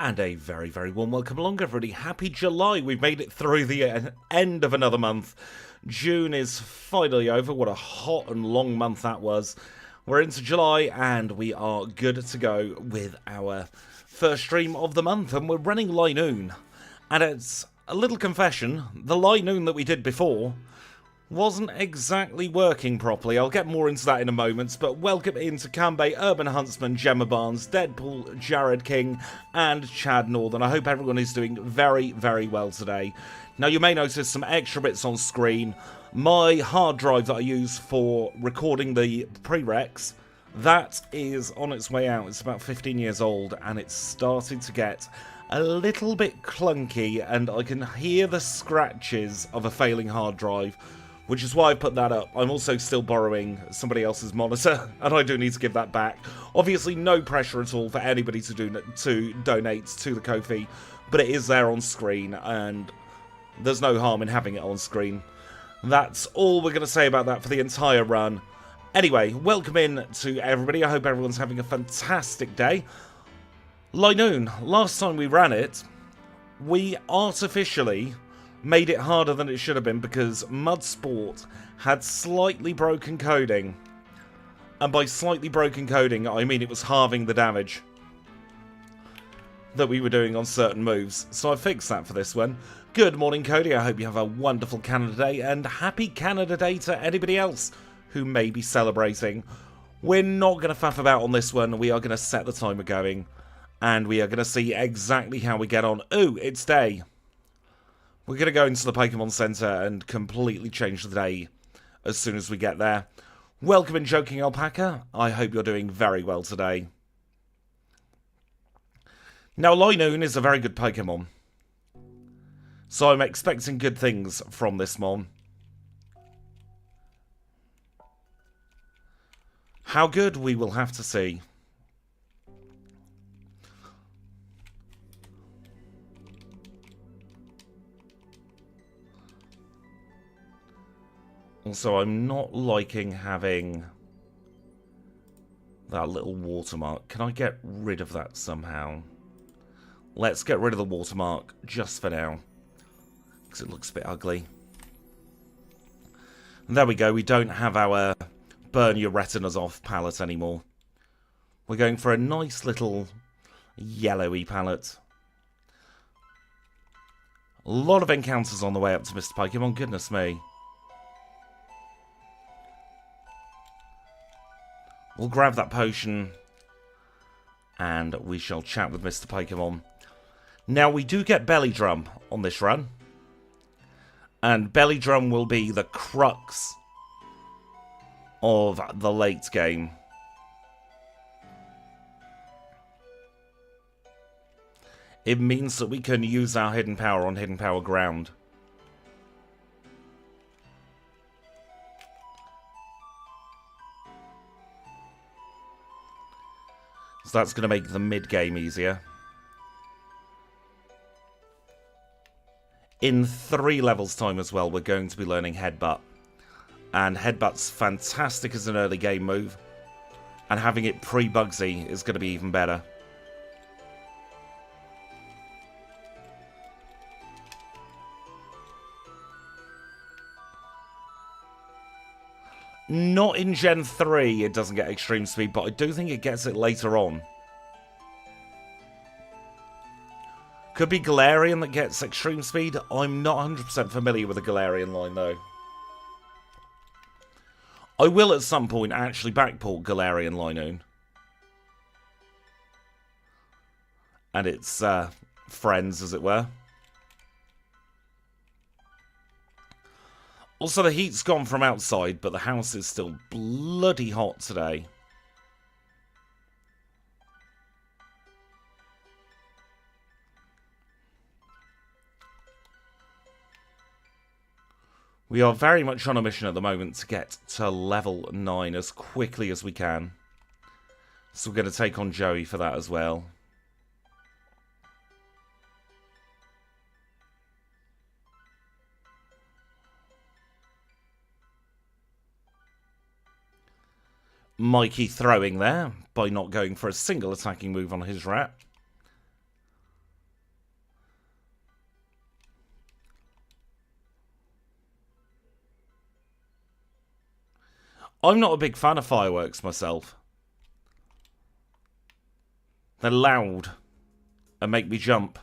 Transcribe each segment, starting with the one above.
And a very, very warm welcome along, everybody. Happy July. We've made it through the end of another month. June is finally over. What a hot and long month that was. We're into July, and we are good to go with our first stream of the month. And we're running LINOONE. And it's a little confession. The LINOONE that we did before wasn't exactly working properly. I'll get more into that in a moment, but welcome into Canbay, Urban Huntsman, Gemma Barnes, Deadpool, Jared King, and Chad Northern. I hope everyone is doing very, very well today. Now, you may notice some extra bits on screen. My hard drive that I use for recording the prereqs, that is on its way out. It's about 15 years old, and it's starting to get a little bit clunky, and I can hear the scratches of a failing hard drive, which is why I put that up. I'm also still borrowing somebody else's monitor, and I do need to give that back. Obviously, no pressure at all for anybody to donate to the Ko-fi, but it is there on screen, and there's no harm in having it on screen. That's all we're going to say about that for the entire run. Anyway, welcome in to everybody. I hope everyone's having a fantastic day. LINOONE, last time we ran it, we artificially made it harder than it should have been because Mud Sport had slightly broken coding. And by slightly broken coding, I mean it was halving the damage that we were doing on certain moves. So I fixed that for this one. Good morning, Cody. I hope you have a wonderful Canada Day, and happy Canada Day to anybody else who may be celebrating. We're not going to faff about on this one. We are going to set the timer going, and we are going to see exactly how we get on. Ooh, it's day. We're going to go into the Pokémon Center and completely change the day as soon as we get there. Welcome in, Joking Alpaca. I hope you're doing very well today. Now, LINOONE is a very good Pokémon, so I'm expecting good things from this mon. How good, we will have to see. Also, I'm not liking having that little watermark. Can I get rid of that somehow? Let's get rid of the watermark just for now, because it looks a bit ugly. And there we go. We don't have our burn your retinas off palette anymore. We're going for a nice little yellowy palette. A lot of encounters on the way up to Mr. Pokémon. Goodness me. We'll grab that potion, and we shall chat with Mr. Pokémon. Now, we do get Belly Drum on this run, and Belly Drum will be the crux of the late game. It means that we can use our Hidden Power on Hidden Power ground. So that's going to make the mid-game easier. In 3 levels time as well, we're going to be learning Headbutt. And Headbutt's fantastic as an early game move. And having it pre-Bugsy is going to be even better. Not in Gen 3, it doesn't get Extreme Speed, but I do think it gets it later on. Could be Galarian that gets Extreme Speed. I'm not 100% familiar with the Galarian line, though. I will at some point actually backport Galarian LINOONE. And its friends, as it were. Also, the heat's gone from outside, but the house is still bloody hot today. We are very much on a mission at the moment to get to level 9 as quickly as we can. So we're going to take on Joey for that as well. Mikey throwing there by not going for a single attacking move on his rat. I'm not a big fan of fireworks myself. They're loud and make me jump.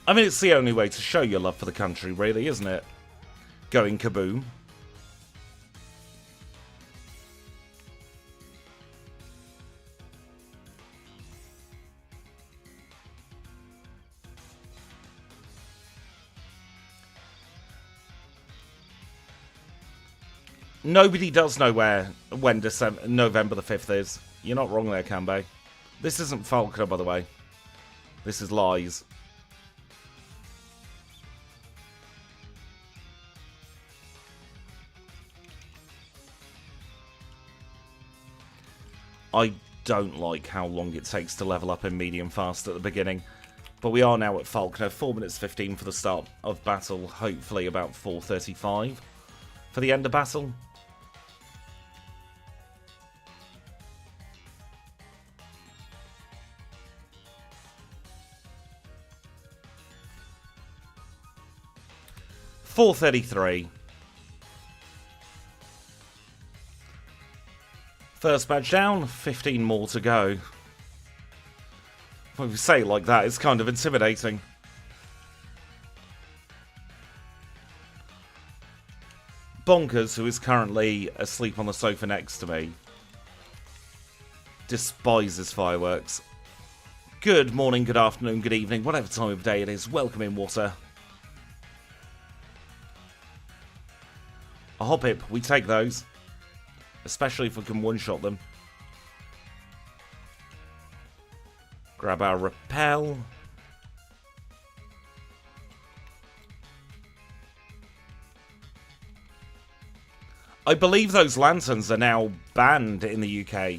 I mean, it's the only way to show your love for the country, really, isn't it? Going kaboom. Nobody does know when November the 5th is. You're not wrong there, Kanbei. This isn't Falconer, by the way. This is lies. I don't like how long it takes to level up in medium fast at the beginning. But we are now at Falconer, 4 minutes 15 for the start of battle. Hopefully about 4:35 for the end of battle. $4:33. First badge down, 15 more to go. When we say it like that, it's kind of intimidating. Bonkers, who is currently asleep on the sofa next to me, despises fireworks. Good morning, good afternoon, good evening, whatever time of day it is. Welcome in, Water. A hop hip, we take those. Especially if we can one-shot them. Grab our repel. I believe those lanterns are now banned in the UK.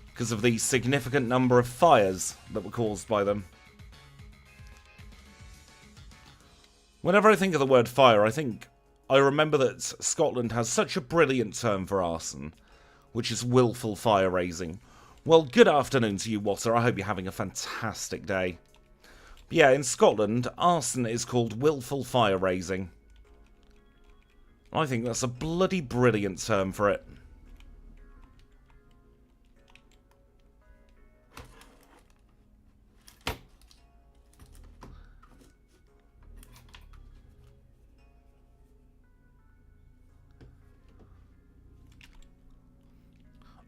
Because of the significant number of fires that were caused by them. Whenever I think of the word fire, I remember that Scotland has such a brilliant term for arson, which is willful fire raising. Well, good afternoon to you, Water. I hope you're having a fantastic day. Yeah, in Scotland, arson is called willful fire raising. I think that's a bloody brilliant term for it.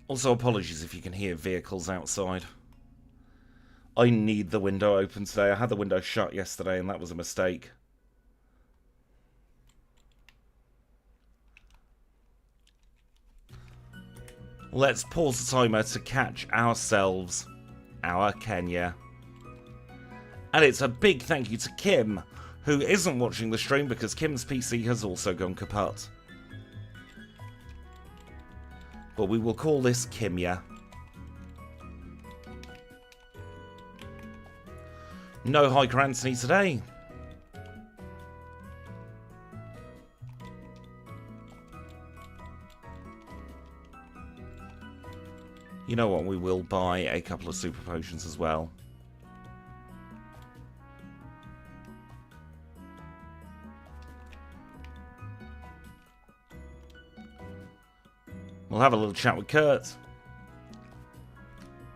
Also, apologies if you can hear vehicles outside. I need the window open today. I had the window shut yesterday and that was a mistake. Let's pause the timer to catch ourselves our Kenya. And it's a big thank you to Kim, who isn't watching the stream because Kim's PC has also gone kaput. But we will call this Kimya. No Hiker Anthony today. You know what, we will buy a couple of super potions as well. We'll have a little chat with Kurt.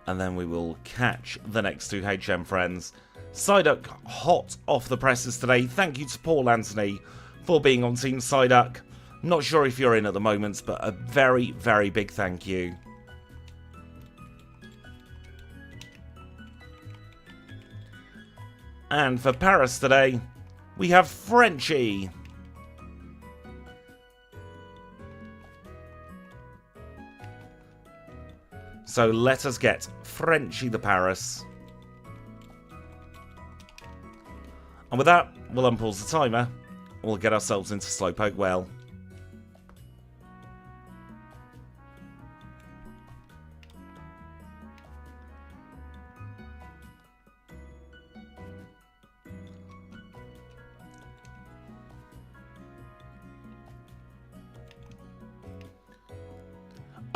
And then we will catch the next two HM friends. Psyduck hot off the presses today. Thank you to Paul Anthony for being on Team Psyduck. Not sure if you're in at the moment, but a very, very big thank you. And for Paris today, we have Frenchie. So let us get Frenchie the Paris. And with that, we'll unpause the timer. We'll get ourselves into Slowpoke Well.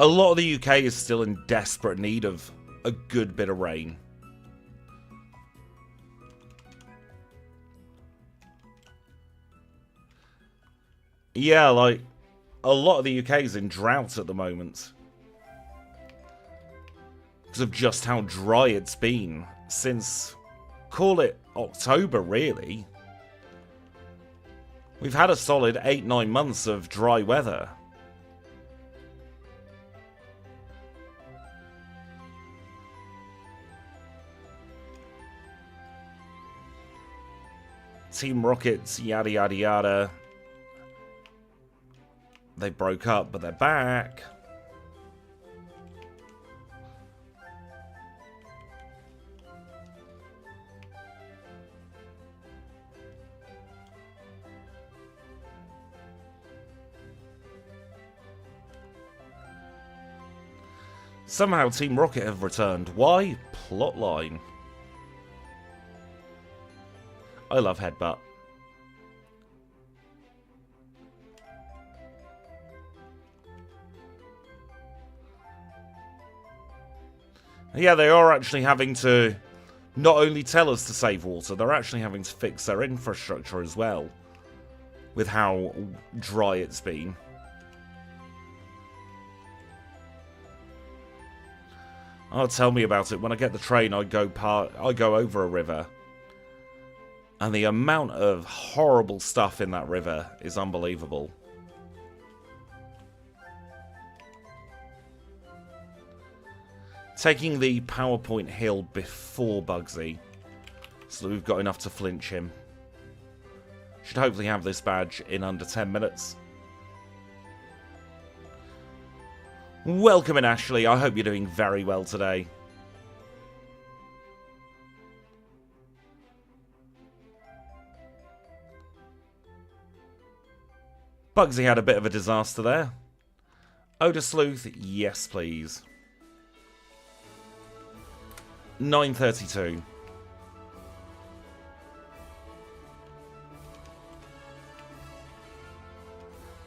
A lot of the UK is still in desperate need of a good bit of rain. Yeah, like, a lot of the UK is in drought at the moment. Because of just how dry it's been since, call it October, really. We've had a solid 8-9 months of dry weather. Team Rockets, yada yada yada. They broke up, but they're back. Somehow Team Rocket have returned. Why? Plotline. I love Headbutt. Yeah, they are actually having to not only tell us to save water, they're actually having to fix their infrastructure as well, with how dry it's been. Oh, tell me about it. When I get the train, I go over a river. And the amount of horrible stuff in that river is unbelievable. Taking the PowerPoint hill before Bugsy, so that we've got enough to flinch him. Should hopefully have this badge in under 10 minutes. Welcome in, Ashley. I hope you're doing very well today. Bugsy had a bit of a disaster there. Oda Sleuth, yes please. 9:32.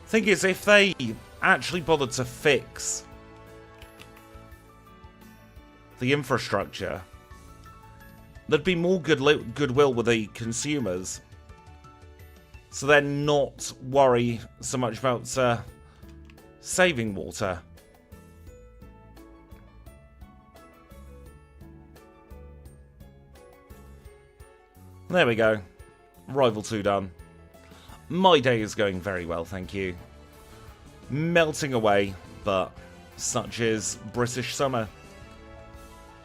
Thing is, if they actually bothered to fix the infrastructure, there'd be more goodwill with the consumers, so they're not worry so much about saving water. There we go. Rival 2 done. My day is going very well, thank you. Melting away, but such is British summer.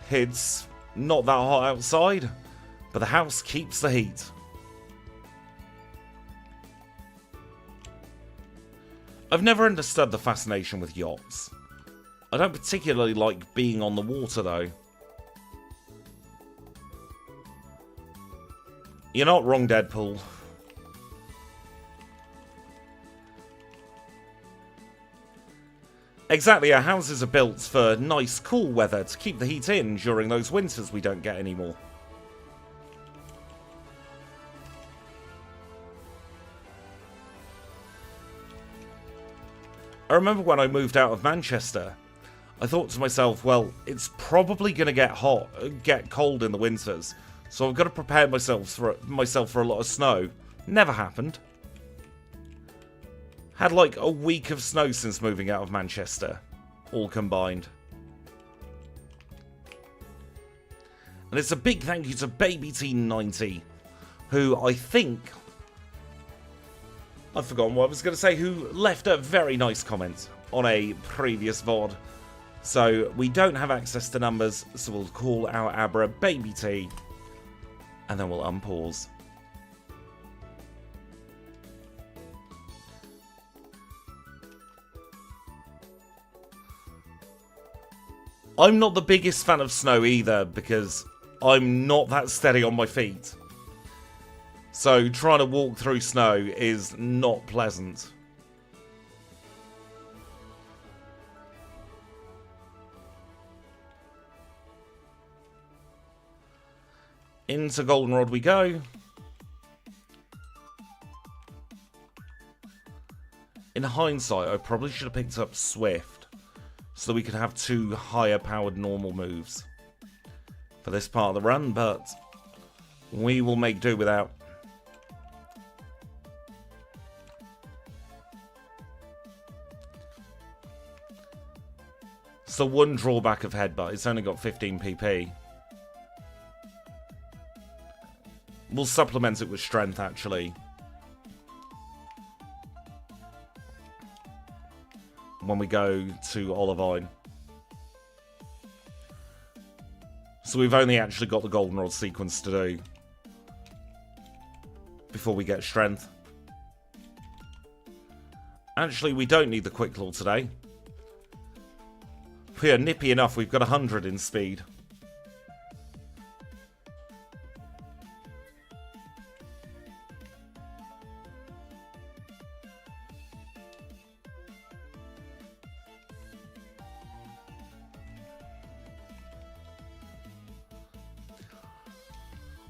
It's not that hot outside, but the house keeps the heat. I've never understood the fascination with yachts. I don't particularly like being on the water, though. You're not wrong, Deadpool. Exactly, our houses are built for nice, cool weather to keep the heat in during those winters we don't get anymore. I remember when I moved out of Manchester, I thought to myself, well, it's probably going to get cold in the winters, so I've got to prepare myself for a lot of snow. Never happened. Had like a week of snow since moving out of Manchester, all combined. And it's a big thank you to BabyTeen90, who I think... I've forgotten what I was going to say, who left a very nice comment on a previous VOD. So we don't have access to numbers, so we'll call our Abra Baby T, and then we'll unpause. I'm not the biggest fan of snow either, because I'm not that steady on my feet. So trying to walk through snow is not pleasant. Into Goldenrod we go. In hindsight, I probably should have picked up Swift. so that we could have 2 higher powered normal moves for this part of the run, but we will make do without. So one drawback of Headbutt, it's only got 15 PP. We'll supplement it with Strength, actually. When we go to Olivine. So we've only actually got the Goldenrod sequence to do before we get Strength. Actually, we don't need the Quick Claw today. We are nippy enough, we've got 100 in speed.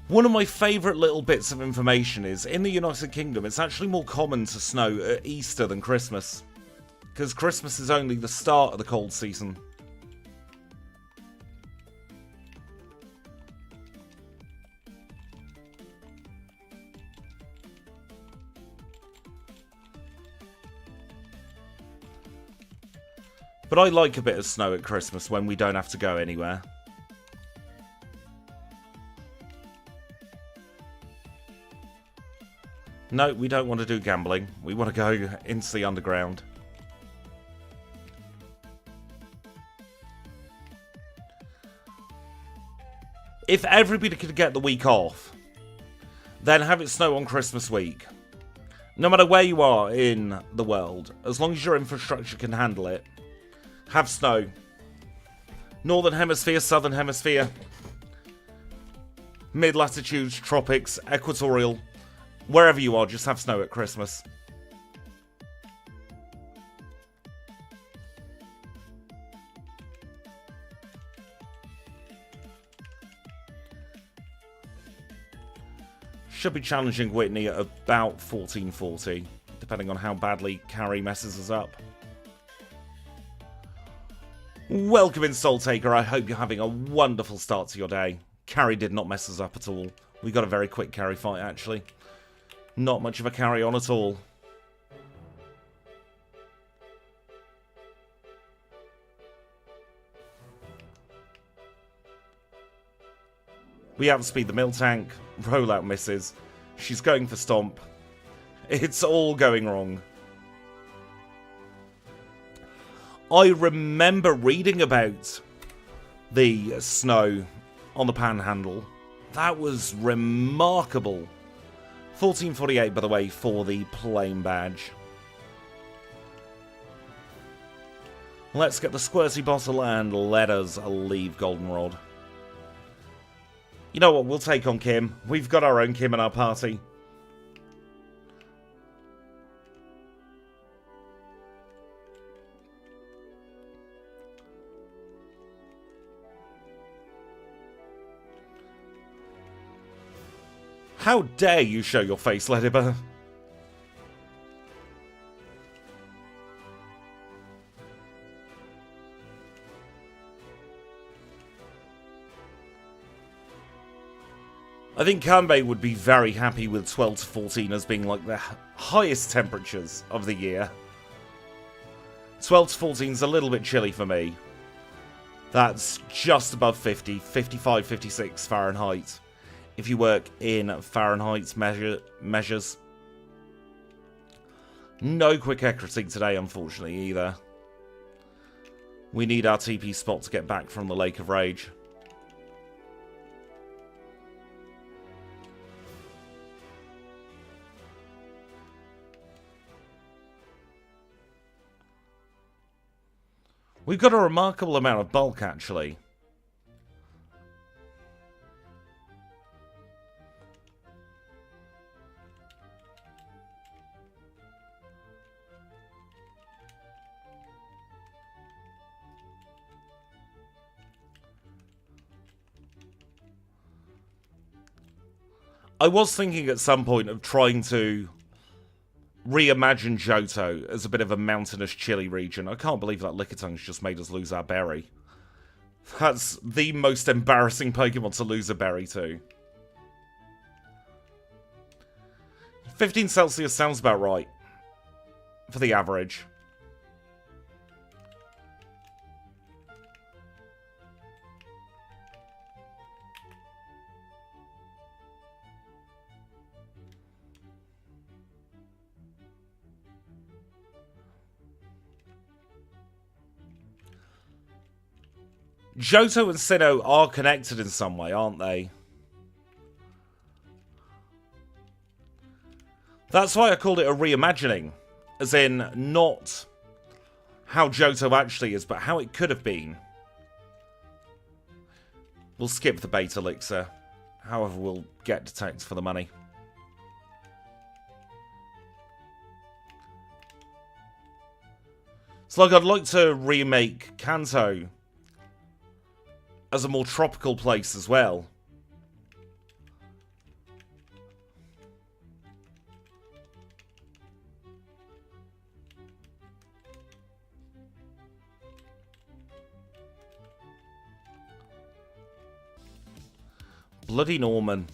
One of my favourite little bits of information is, in the United Kingdom, it's actually more common to snow at Easter than Christmas. Because Christmas is only the start of the cold season. But I like a bit of snow at Christmas when we don't have to go anywhere. No, we don't want to do gambling. We want to go into the underground. If everybody could get the week off, then have it snow on Christmas week. No matter where you are in the world, as long as your infrastructure can handle it, have snow. Northern Hemisphere, Southern Hemisphere, mid-latitudes, tropics, equatorial. Wherever you are, just have snow at Christmas. Should be challenging Whitney at about 1440, depending on how badly Carrie messes us up. Welcome in, Soul Taker. I hope you're having a wonderful start to your day. Carrie did not mess us up at all. We got a very quick carry fight, actually. Not much of a carry on at all. We outspeed the Miltank. Rollout misses. She's going for Stomp. It's all going wrong. I remember reading about the snow on the Panhandle. That was remarkable. 1448, by the way, for the plain badge. Let's get the squirty bottle and let us leave Goldenrod. You know what, we'll take on Kim. We've got our own Kim in our party. How dare you show your face, Ledibur? I think Kanbei would be very happy with 12 to 14 as being like the highest temperatures of the year. 12 to 14 is a little bit chilly for me. That's just above 50, 55, 56 Fahrenheit. If you work in Fahrenheit measures. No quick accuracy today, unfortunately, either. We need our TP spot to get back from the Lake of Rage. We've got a remarkable amount of bulk, actually. I was thinking at some point of trying to reimagine Johto as a bit of a mountainous, chilly region. I can't believe that Lickitungs just made us lose our berry. That's the most embarrassing Pokemon to lose a berry to. 15 Celsius sounds about right for the average. Johto and Sinnoh are connected in some way, aren't they? That's why I called it a reimagining. As in, not how Johto actually is, but how it could have been. We'll skip the beta elixir. However, we'll get detect for the money. It's like I'd like to remake Kanto as a more tropical place as well. Bloody Norman.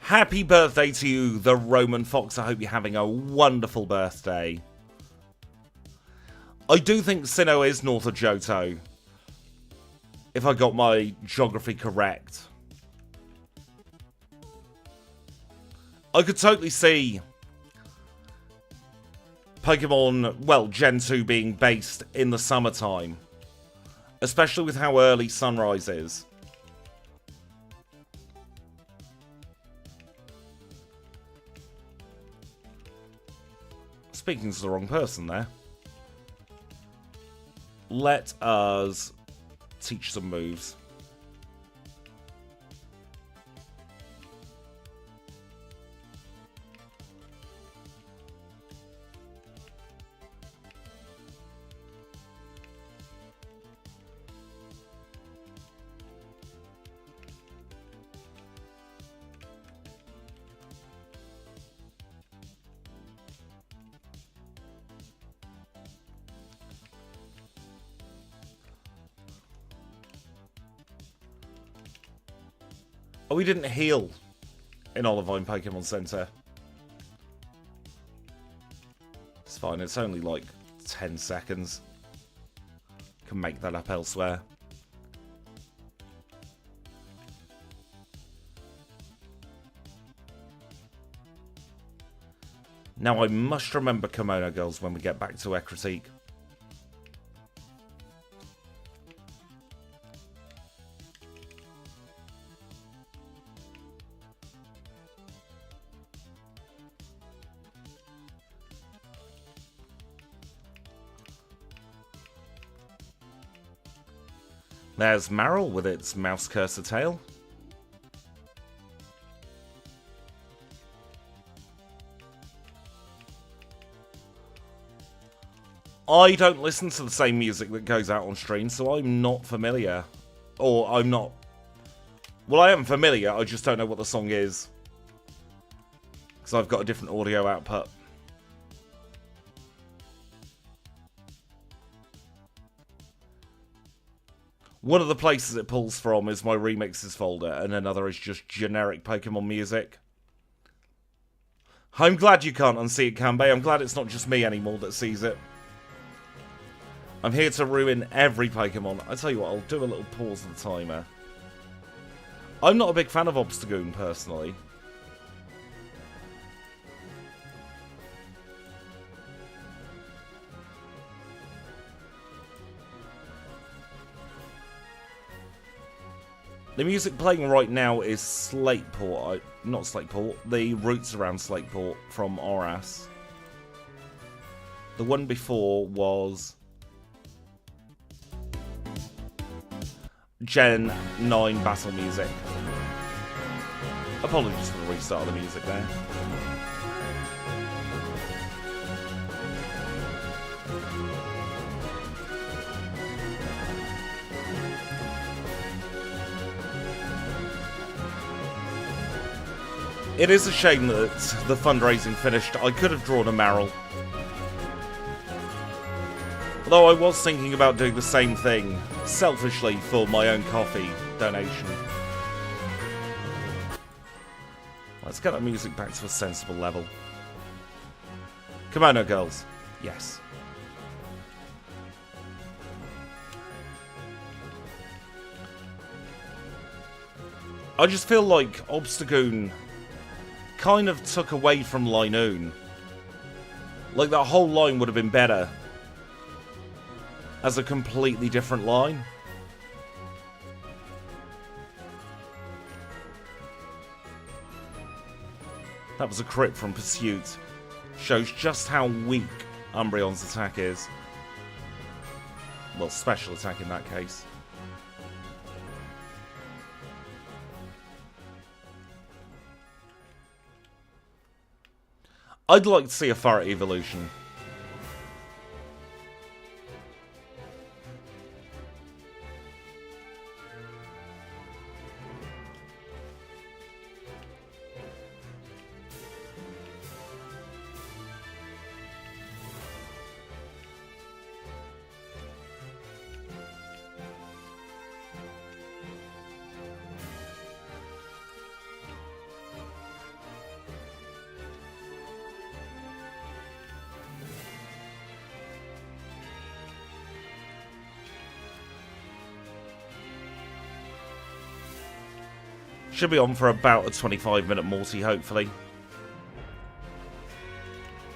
Happy birthday to you, the Roman Fox. I hope you're having a wonderful birthday. I do think Sinnoh is north of Johto, if I got my geography correct. I could totally see Pokemon, well, Gen 2 being based in the summertime. Especially with how early sunrise is. Speaking to the wrong person there. Let us teach some moves. Oh, we didn't heal in Olivine Pokemon Center. It's fine, it's only like 10 seconds. Can make that up elsewhere. Now I must remember Kimono Girls when we get back to Ecruteak. There's Marill with its mouse cursor tail. I don't listen to the same music that goes out on stream, so I'm not familiar. Or I'm not... Well, I am familiar, I just don't know what the song is. Because I've got a different audio output. One of the places it pulls from is my remixes folder, and another is just generic Pokemon music. I'm glad you can't unsee it, Kanbei. I'm glad it's not just me anymore that sees it. I'm here to ruin every Pokemon. I tell you what, I'll do a little pause of the timer. I'm not a big fan of Obstagoon, personally. The music playing right now is Slateport. Not Slateport, the roots around Slateport from Oras. The one before was Gen 9 battle music. Apologies for the restart of the music there. It is a shame that the fundraising finished. I could have drawn a Meryl. Although I was thinking about doing the same thing, selfishly, for my own coffee donation. Let's get that music back to a sensible level. Come on now, girls. Yes. I just feel like Obstagoon kind of took away from LINOONE. Like, that whole line would have been better as a completely different line. That was a crit from Pursuit. Shows just how weak Umbreon's attack is. Well, special attack in that case. I'd like to see a Furret evolution. Should be on for about a 25-minute multi, hopefully.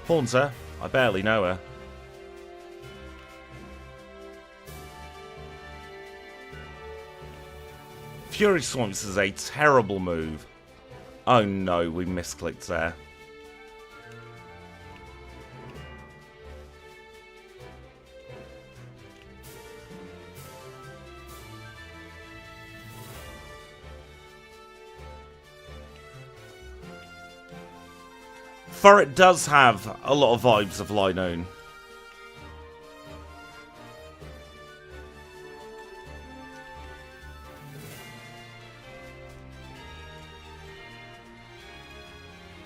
Haunter? I barely know her. Fury Swamps is a terrible move. Oh no, we misclicked there. Furret does have a lot of vibes of LINOONE.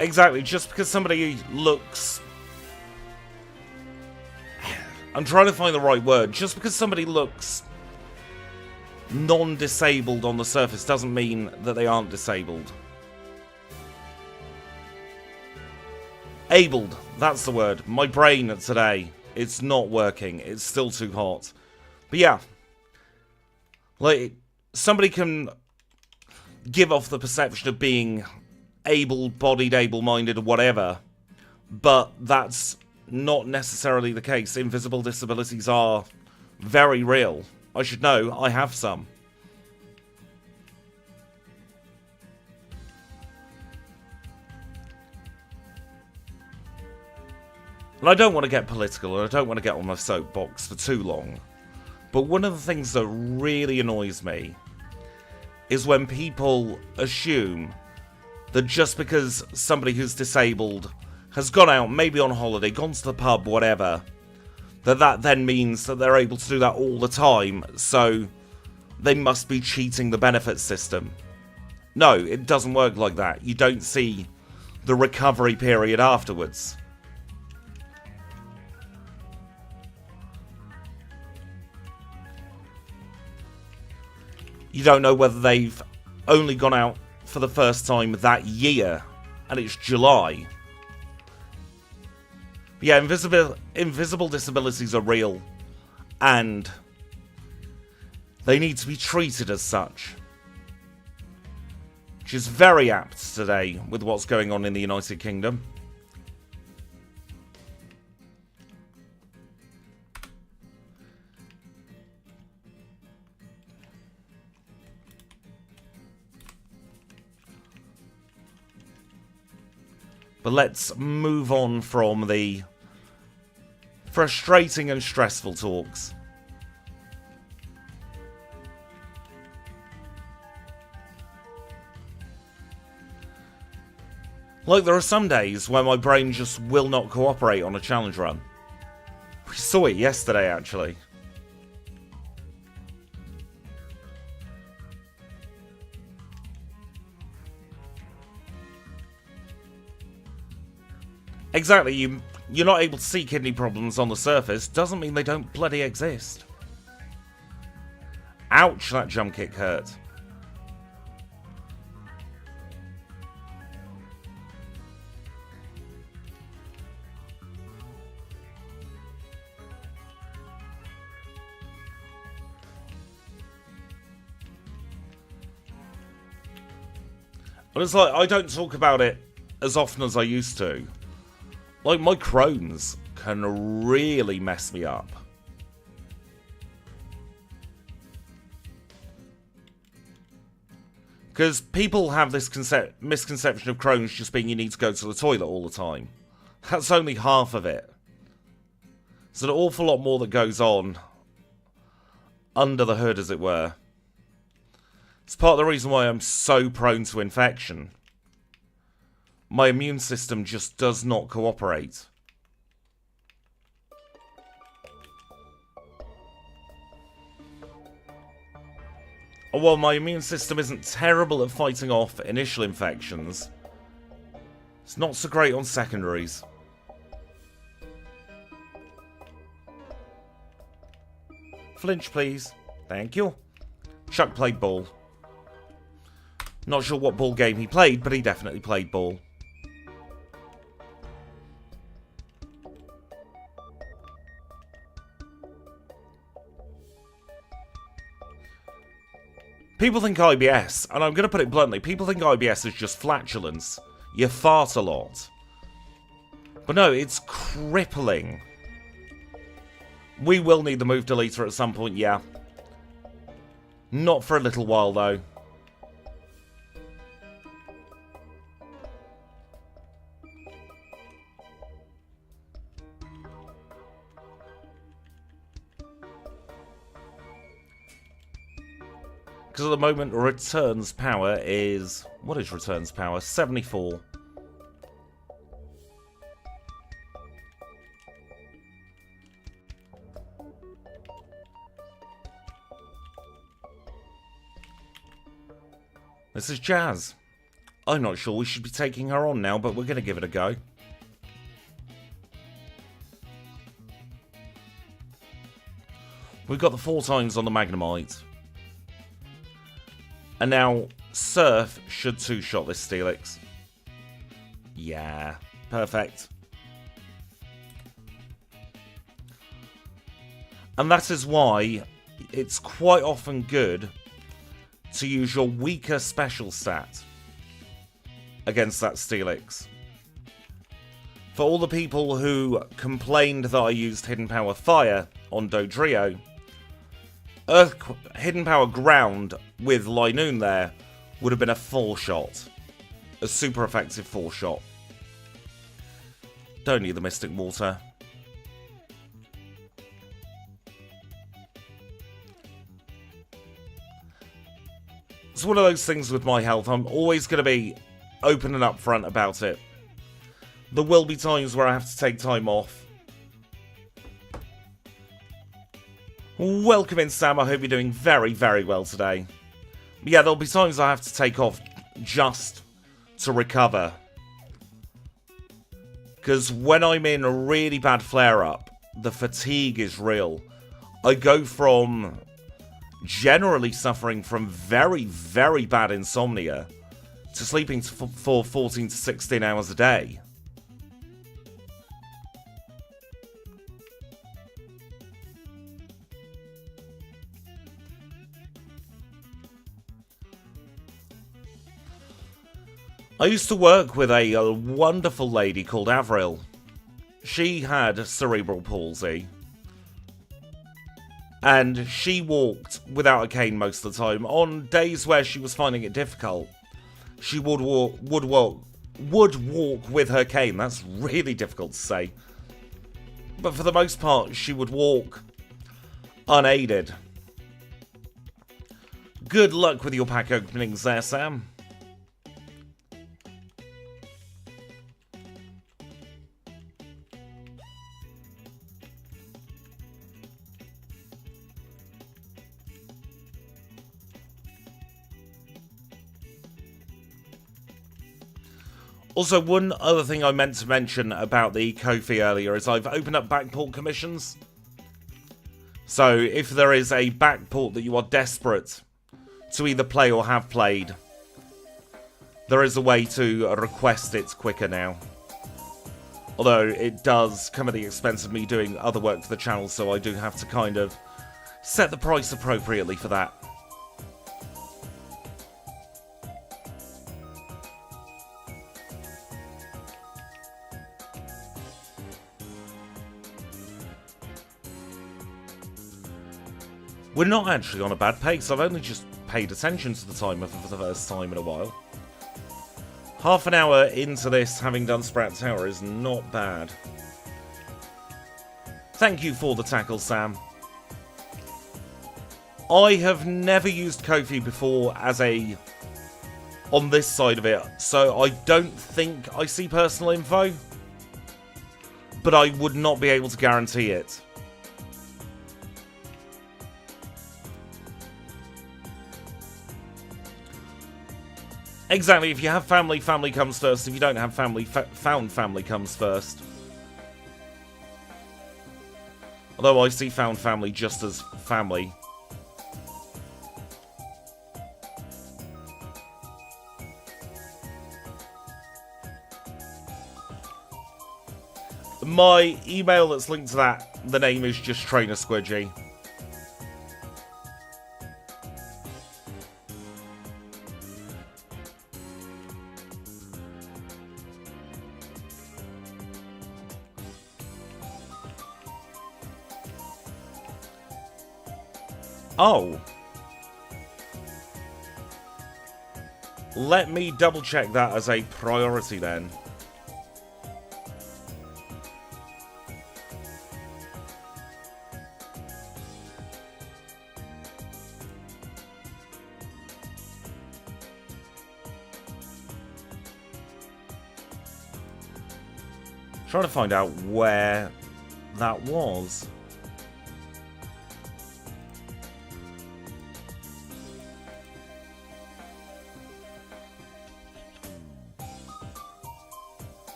Exactly, just because somebody looks... I'm trying to find the right word. Just because somebody looks non-disabled on the surface doesn't mean that they aren't disabled. Abled, that's the word. My brain today, it's not working. It's still too hot. But yeah, like, somebody can give off the perception of being able-bodied, able-minded, or whatever, but that's not necessarily the case. Invisible disabilities are very real. I should know, I have some. And I don't want to get political, and I don't want to get on my soapbox for too long, but one of the things that really annoys me is when people assume that just because somebody who's disabled has gone out, maybe on holiday, gone to the pub, whatever, that then means that they're able to do that all the time, so they must be cheating the benefit system. No, it doesn't work like that. You don't see the recovery period afterwards. You don't know whether they've only gone out for the first time that year, and it's July. But yeah, invisible disabilities are real, and they need to be treated as such. Which is very apt today with what's going on in the United Kingdom. But let's move on from the frustrating and stressful talks. Like, there are some days where my brain just will not cooperate on a challenge run. We saw it yesterday, actually. Exactly, you're not able to see kidney problems on the surface, doesn't mean they don't bloody exist. Ouch, that jump kick hurt. But it's like, I don't talk about it as often as I used to. Like, my Crohn's can really mess me up. Because people have this misconception of Crohn's just being you need to go to the toilet all the time. That's only half of it. There's an awful lot more that goes on under the hood, as it were. It's part of the reason why I'm so prone to infection. My immune system just does not cooperate. While my immune system isn't terrible at fighting off initial infections, it's not so great on secondaries. Flinch, please. Thank you. Chuck played ball. Not sure what ball game he played, but he definitely played ball. People think IBS, and I'm going to put it bluntly, people think IBS is just flatulence. You fart a lot. But no, it's crippling. We will need the move deleter at some point, yeah. Not for a little while, though. Because at the moment, returns power is... What is returns power? 74. This is Jazz. I'm not sure we should be taking her on now, but we're going to give it a go. We've got the 4 times on the Magnemite. And now, Surf should 2-shot this Steelix. Yeah, perfect. And that is why it's quite often good to use your weaker special stat against that Steelix. For all the people who complained that I used Hidden Power Fire on Dodrio, Hidden Power Ground with LINOONE there would have been a 4-shot. A super effective 4-shot. Don't need the Mystic Water. It's one of those things with my health. I'm always going to be open and upfront about it. There will be times where I have to take time off. Welcome in, Sam. I hope you're doing very, very well today. But yeah, there'll be times I have to take off just to recover. Because when I'm in a really bad flare-up, the fatigue is real. I go from generally suffering from very, very bad insomnia to sleeping for 14 to 16 hours a day. I used to work with a wonderful lady called Avril. She had cerebral palsy. And she walked without a cane most of the time. On days where she was finding it difficult, she would walk with her cane. That's really difficult to say. But for the most part, she would walk unaided. Good luck with your pack openings there, Sam. Also, one other thing I meant to mention about the Ko-fi earlier is I've opened up backport commissions. So, if there is a backport that you are desperate to either play or have played, there is a way to request it quicker now. Although, it does come at the expense of me doing other work for the channel, so I do have to kind of set the price appropriately for that. We're not actually on a bad pace. I've only just paid attention to the timer for the first time in a while. Half an hour into this, having done Sprout Tower, is not bad. Thank you for the tackle, Sam. I have never used Ko-fi before as a... on this side of it, so I don't think I see personal info. But I would not be able to guarantee it. Exactly, if you have family, family comes first. If you don't have family, found family comes first. Although I see found family just as family. My email that's linked to that, the name is just Trainer Squidgy. Oh. Let me double check that as a priority then. Trying to find out where that was.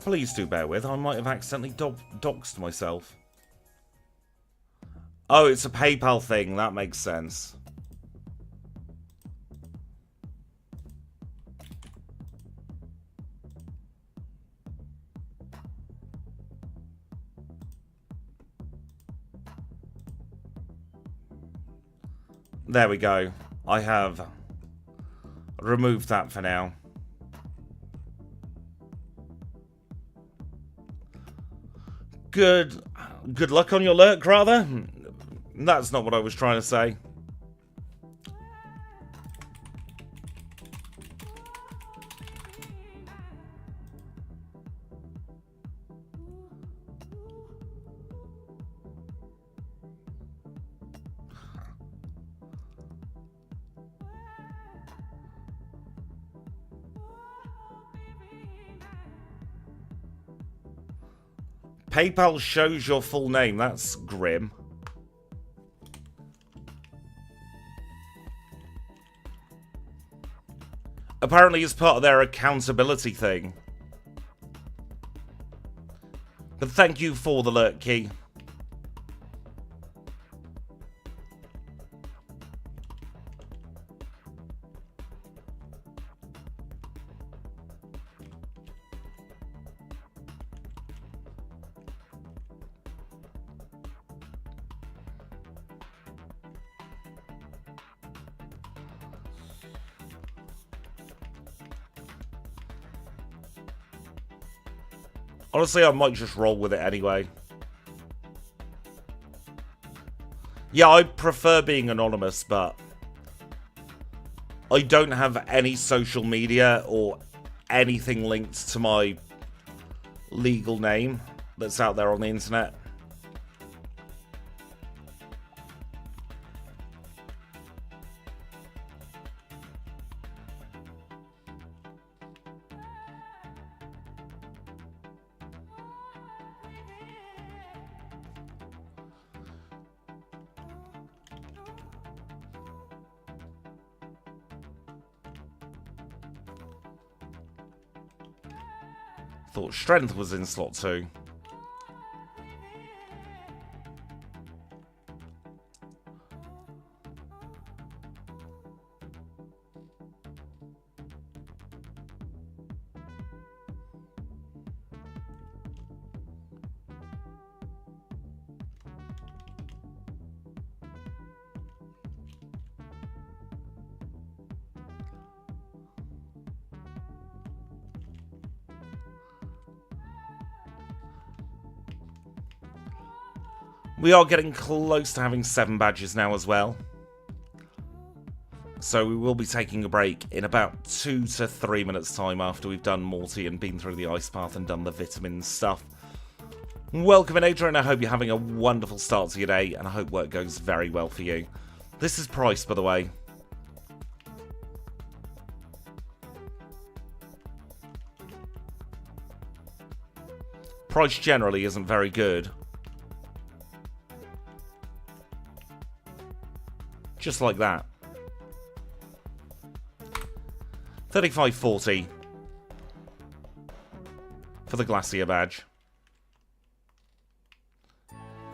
Please do bear with. I might have accidentally doxed myself. Oh, it's a PayPal thing. That makes sense. There we go. I have removed that for now. Good luck on your lurk, rather. That's not what I was trying to say. PayPal shows your full name. That's grim. Apparently it's part of their accountability thing. But thank you for the lurk key. Honestly, I might just roll with it anyway. Yeah, I prefer being anonymous, but I don't have any social media or anything linked to my legal name that's out there on the internet. Thought strength was in slot 2. We are getting close to having 7 badges now as well. So we will be taking a break in about 2 to 3 minutes time after we've done Morty and been through the ice path and done the vitamin stuff. Welcome in, Adrian. I hope you're having a wonderful start to your day and I hope work goes very well for you. This is Price, by the way. Price generally isn't very good. Just like that. 35.40 for the Glacier badge.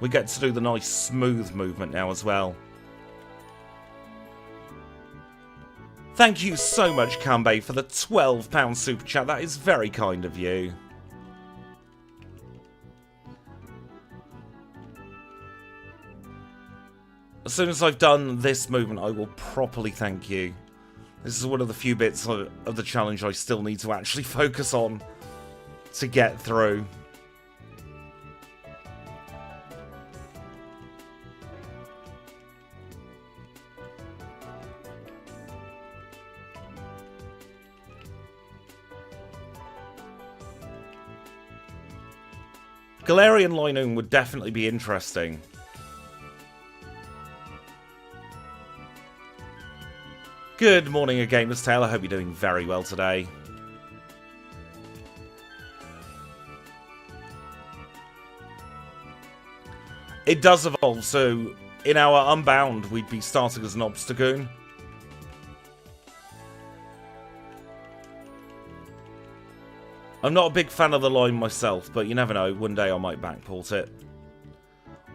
We get to do the nice smooth movement now as well. Thank you so much, Kambe, for the £12 super chat. That is very kind of you. As soon as I've done this movement, I will properly thank you. This is one of the few bits of the challenge I still need to actually focus on to get through. Galarian LINOONE would definitely be interesting. Good morning, A Gamer's Tale. I hope you're doing very well today. It does evolve, so in our Unbound, we'd be starting as an Obstagoon. I'm not a big fan of the line myself, but you never know. One day I might backport it.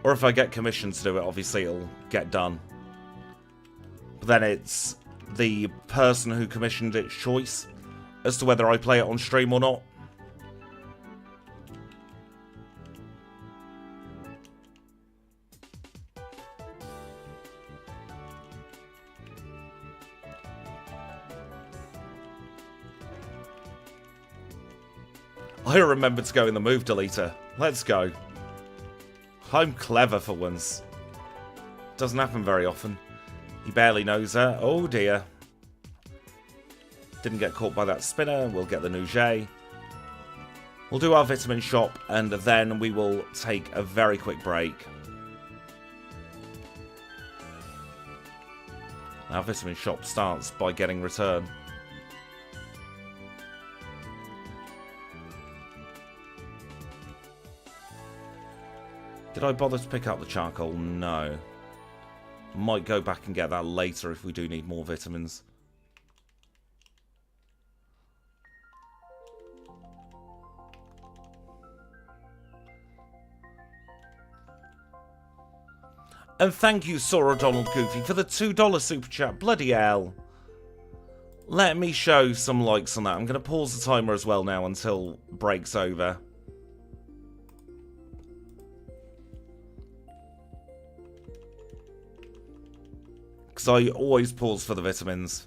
Or if I get commissioned to do it, obviously it'll get done. But then it's the person who commissioned its choice as to whether I play it on stream or not. I remember to go in the move deleter. Let's go. I'm clever for once. Doesn't happen very often. He barely knows her. Oh dear. Didn't get caught by that spinner. We'll get the Nougat. We'll do our vitamin shop and then we will take a very quick break. Our vitamin shop starts by getting return. Did I bother to pick up the charcoal? No. Might go back and get that later if we do need more vitamins. And thank you, Sora Donald Goofy, for the $2 super chat. Bloody hell. Let me show some likes on that. I'm going to pause the timer as well now until break's over. Because I always pause for the vitamins.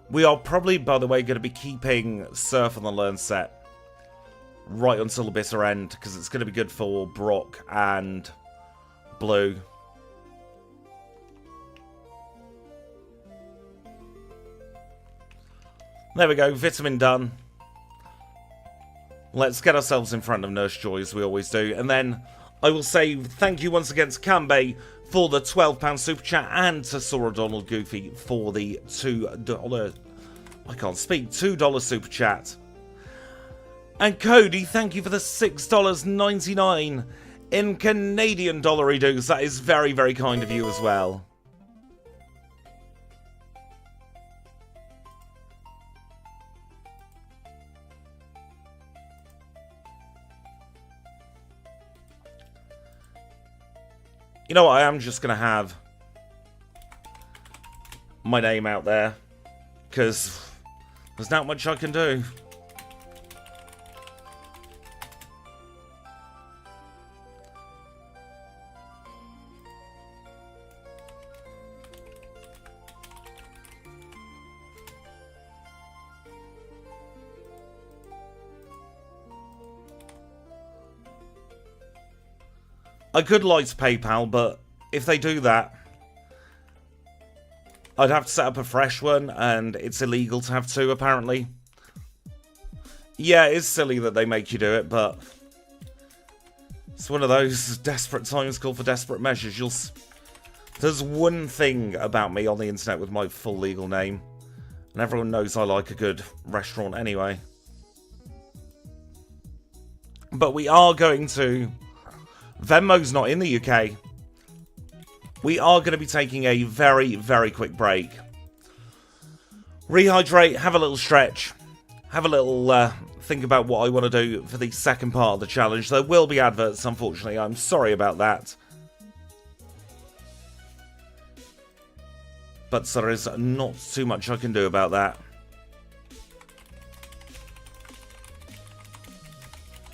We are probably, by the way, going to be keeping Surf on the Learn set right until the bitter end, because it's going to be good for Brock and Blue. There we go, vitamin done. Let's get ourselves in front of Nurse Joy, as we always do, and then I will say thank you once again to Kanbei for the £12 super chat and to Sora Donald Goofy for the $2. I can't speak. $2 super chat. And Cody, thank you for the $6.99 in Canadian dollary dues. That is very, very kind of you as well. You know what, I am just going to have my name out there, because there's not much I can do. I could lie to PayPal, but if they do that, I'd have to set up a fresh one, and it's illegal to have two, apparently. Yeah, it is silly that they make you do it, but it's one of those desperate times call for desperate measures. There's one thing about me on the internet with my full legal name, and everyone knows I like a good restaurant anyway. But we are going to... Venmo's not in the UK. We are going to be taking a very, very quick break. Rehydrate, have a little stretch. Have a little think about what I want to do for the second part of the challenge. There will be adverts, unfortunately. I'm sorry about that. But there is not too much I can do about that.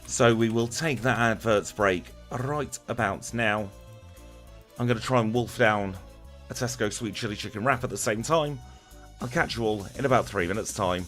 So we will take that adverts break right about now. I'm going to try and wolf down a Tesco sweet chili chicken wrap at the same time. I'll catch you all in about 3 minutes' time.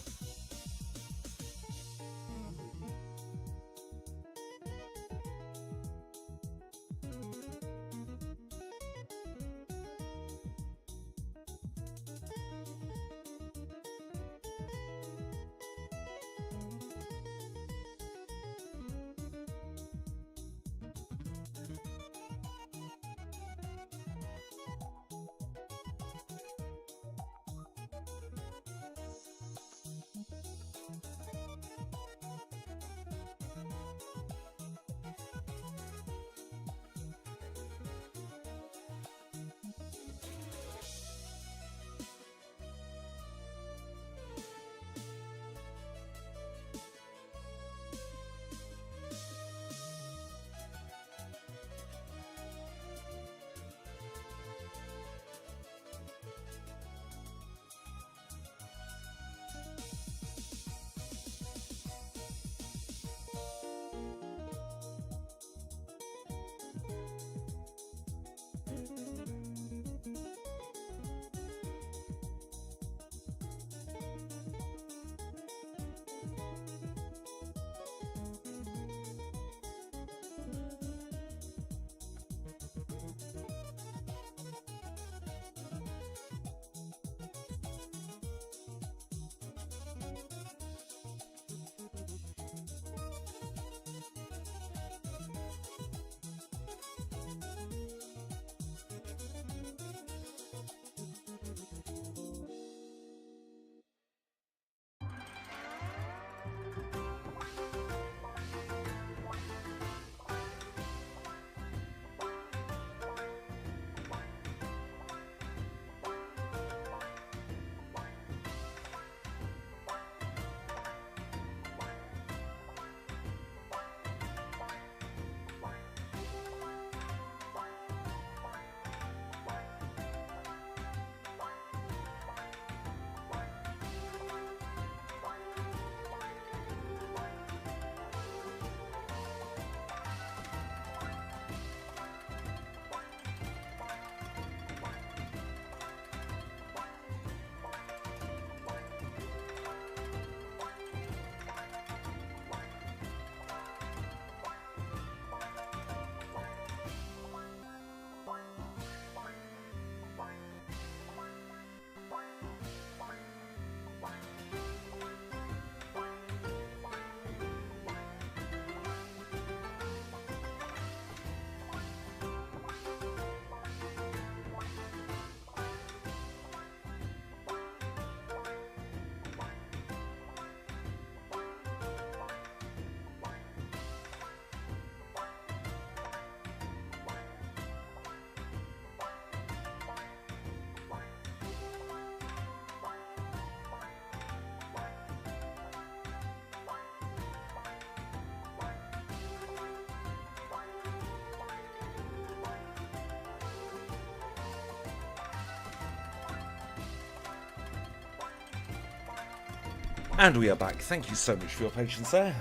And we are back. Thank you so much for your patience there.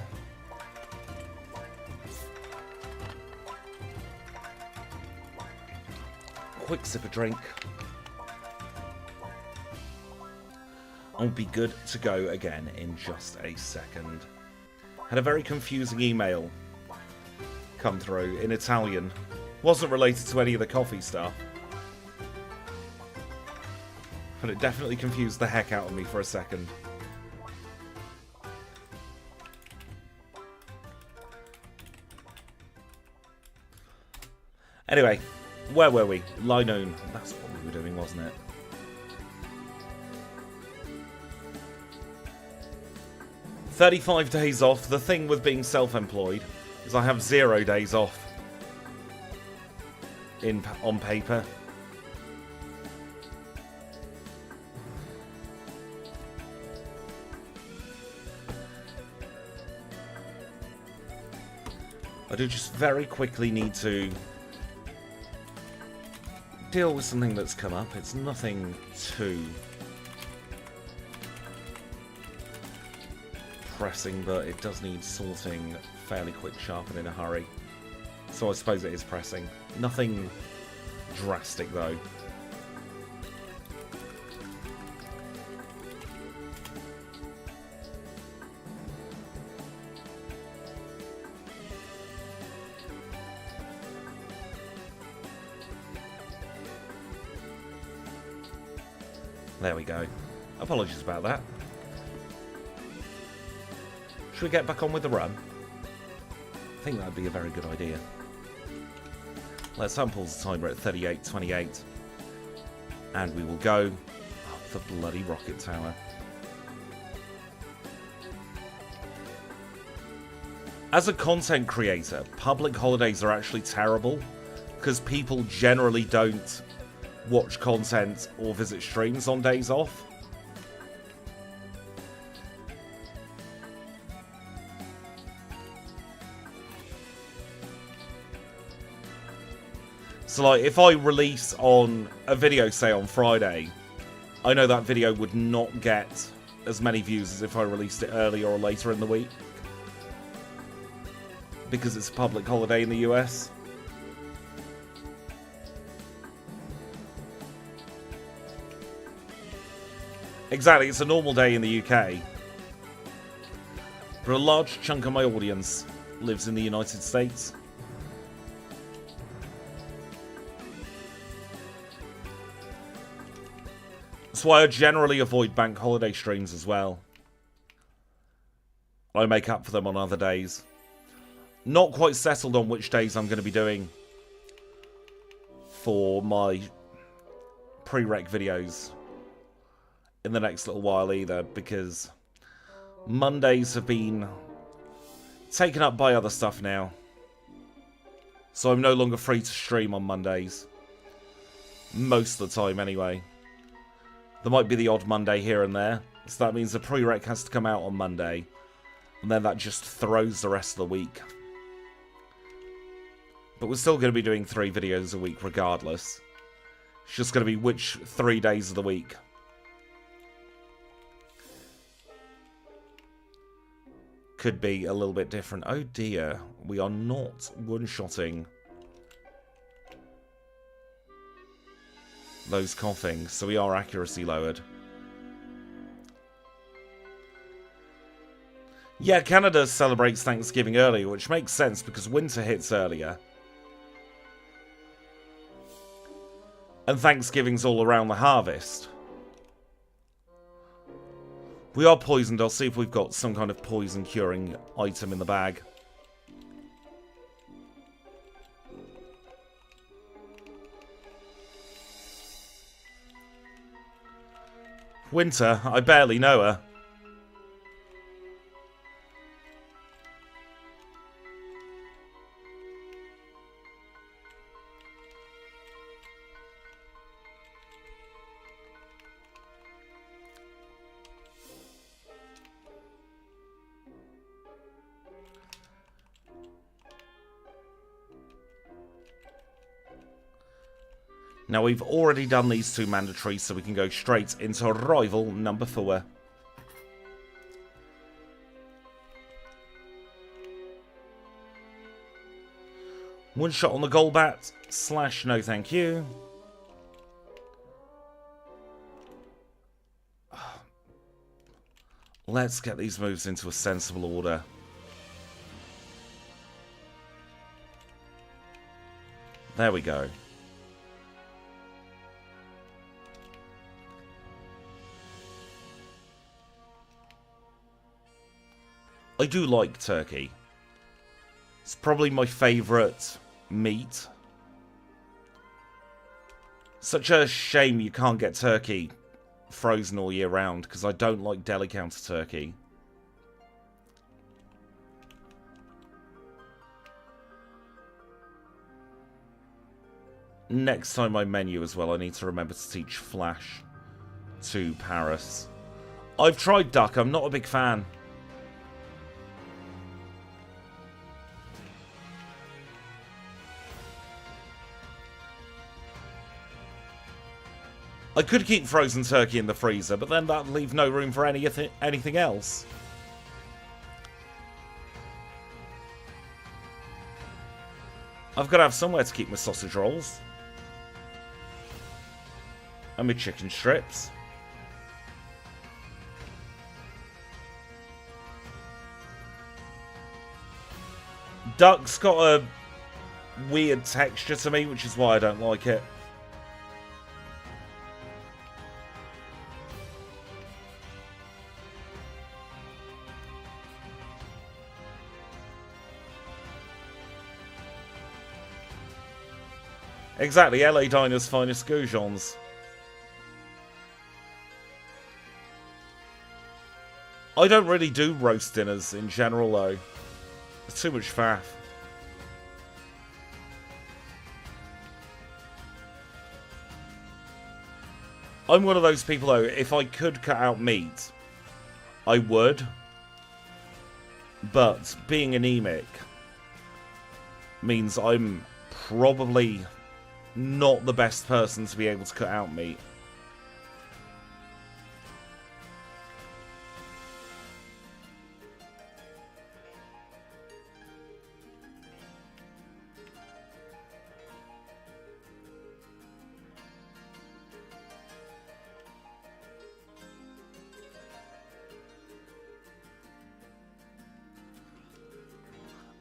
Quick sip of drink. I'll be good to go again in just a second. Had a very confusing email come through in Italian. Wasn't related to any of the coffee stuff. But it definitely confused the heck out of me for a second. Anyway, where were we? LINOONE. That's what we were doing, wasn't it? "35 days off. The thing with being self-employed is I have 0 days off on paper. I do just very quickly need to deal with something that's come up. It's nothing too pressing, but it does need sorting fairly quick, sharp, and in a hurry. So I suppose it is pressing. Nothing drastic, though. There we go. Apologies about that. Should we get back on with the run? I think that'd be a very good idea. Let's unpause the timer at 38:28. And we will go up the bloody rocket tower. As a content creator, public holidays are actually terrible because people generally don't watch content or visit streams on days off. So like, if I release on a video, say on Friday, I know that video would not get as many views as if I released it earlier or later in the week. Because it's a public holiday in the US. Exactly, it's a normal day in the UK. But a large chunk of my audience lives in the United States. That's why I generally avoid bank holiday streams as well. I make up for them on other days. Not quite settled on which days I'm going to be doing for my prereq videos in the next little while either, because Mondays have been taken up by other stuff now. So I'm no longer free to stream on Mondays. Most of the time anyway. There might be the odd Monday here and there. So that means the prereq has to come out on Monday. And then that just throws the rest of the week. But we're still going to be doing 3 videos a week regardless. It's just going to be which 3 days of the week. Could be a little bit different. Oh dear, we are not one-shotting those coughing, so we are accuracy lowered. Yeah, Canada celebrates Thanksgiving earlier, which makes sense because winter hits earlier. And Thanksgiving's all around the harvest. We are poisoned. I'll see if we've got some kind of poison curing item in the bag. Winter, I barely know her. Now, we've already done these 2 mandatories, so we can go straight into rival number 4. One shot on the Golbat. Slash no thank you. Let's get these moves into a sensible order. There we go. I do like turkey. It's probably my favourite meat. Such a shame you can't get turkey frozen all year round, because I don't like deli counter turkey. Next time I menu as well, I need to remember to teach Flash to Paris. I've tried duck, I'm not a big fan. I could keep frozen turkey in the freezer, but then that'd leave no room for anything else. I've got to have somewhere to keep my sausage rolls. And my chicken strips. Duck's got a weird texture to me, which is why I don't like it. Exactly, LA Diner's finest goujons. I don't really do roast dinners in general, though. It's too much faff. I'm one of those people, though, if I could cut out meat, I would. But being anemic means I'm probably not the best person to be able to cut out meat.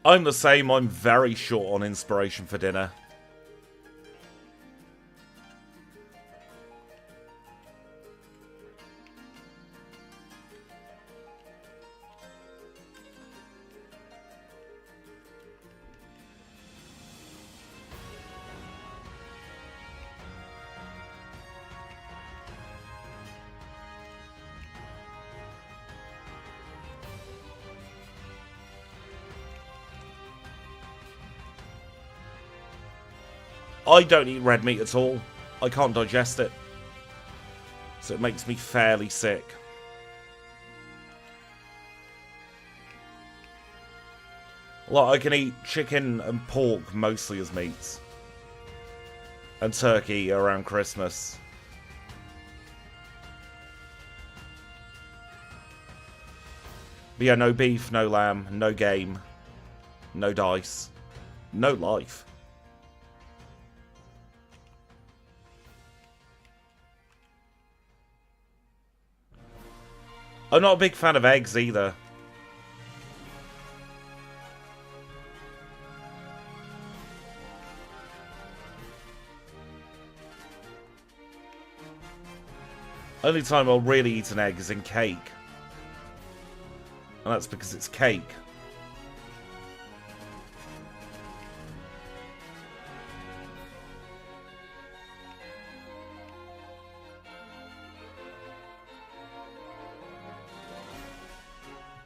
I'm the same, I'm very short on inspiration for dinner. I don't eat red meat at all. I can't digest it. So it makes me fairly sick. Like, I can eat chicken and pork mostly as meats. And turkey around Christmas. But yeah, no beef, no lamb, no game, no dice, no life. I'm not a big fan of eggs either. Only time I'll really eat an egg is in cake. And that's because it's cake.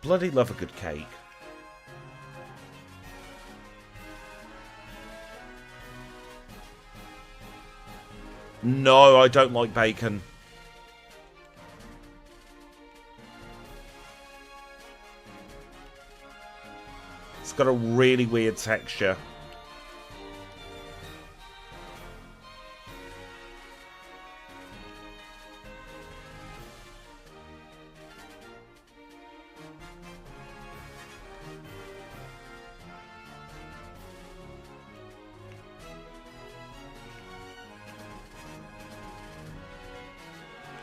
Bloody love a good cake. No, I don't like bacon. It's got a really weird texture.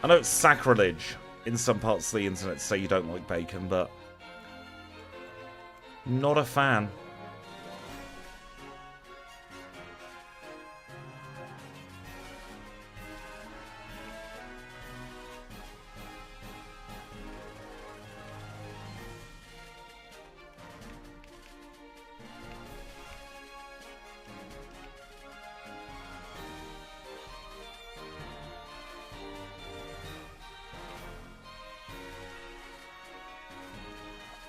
I know it's sacrilege in some parts of the internet to say you don't like bacon, but not a fan.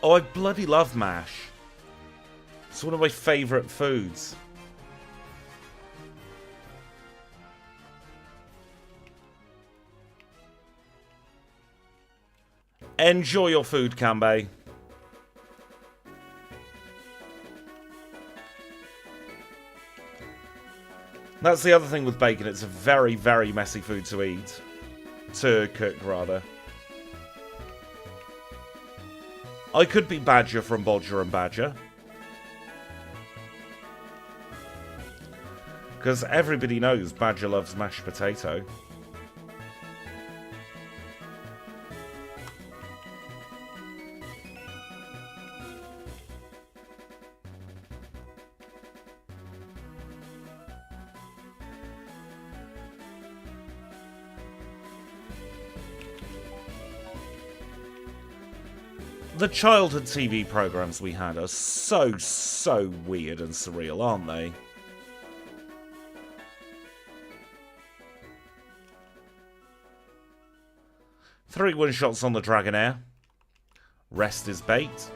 Oh, I bloody love mash. It's one of my favourite foods. Enjoy your food, Kanbei. That's the other thing with bacon. It's a very, very messy food to eat. To cook, rather. I could be Badger from Bodger and Badger. Because everybody knows Badger loves mashed potato. The childhood TV programs we had are so weird and surreal, aren't they? Three one-shots on the Dragonair. Rest is bait.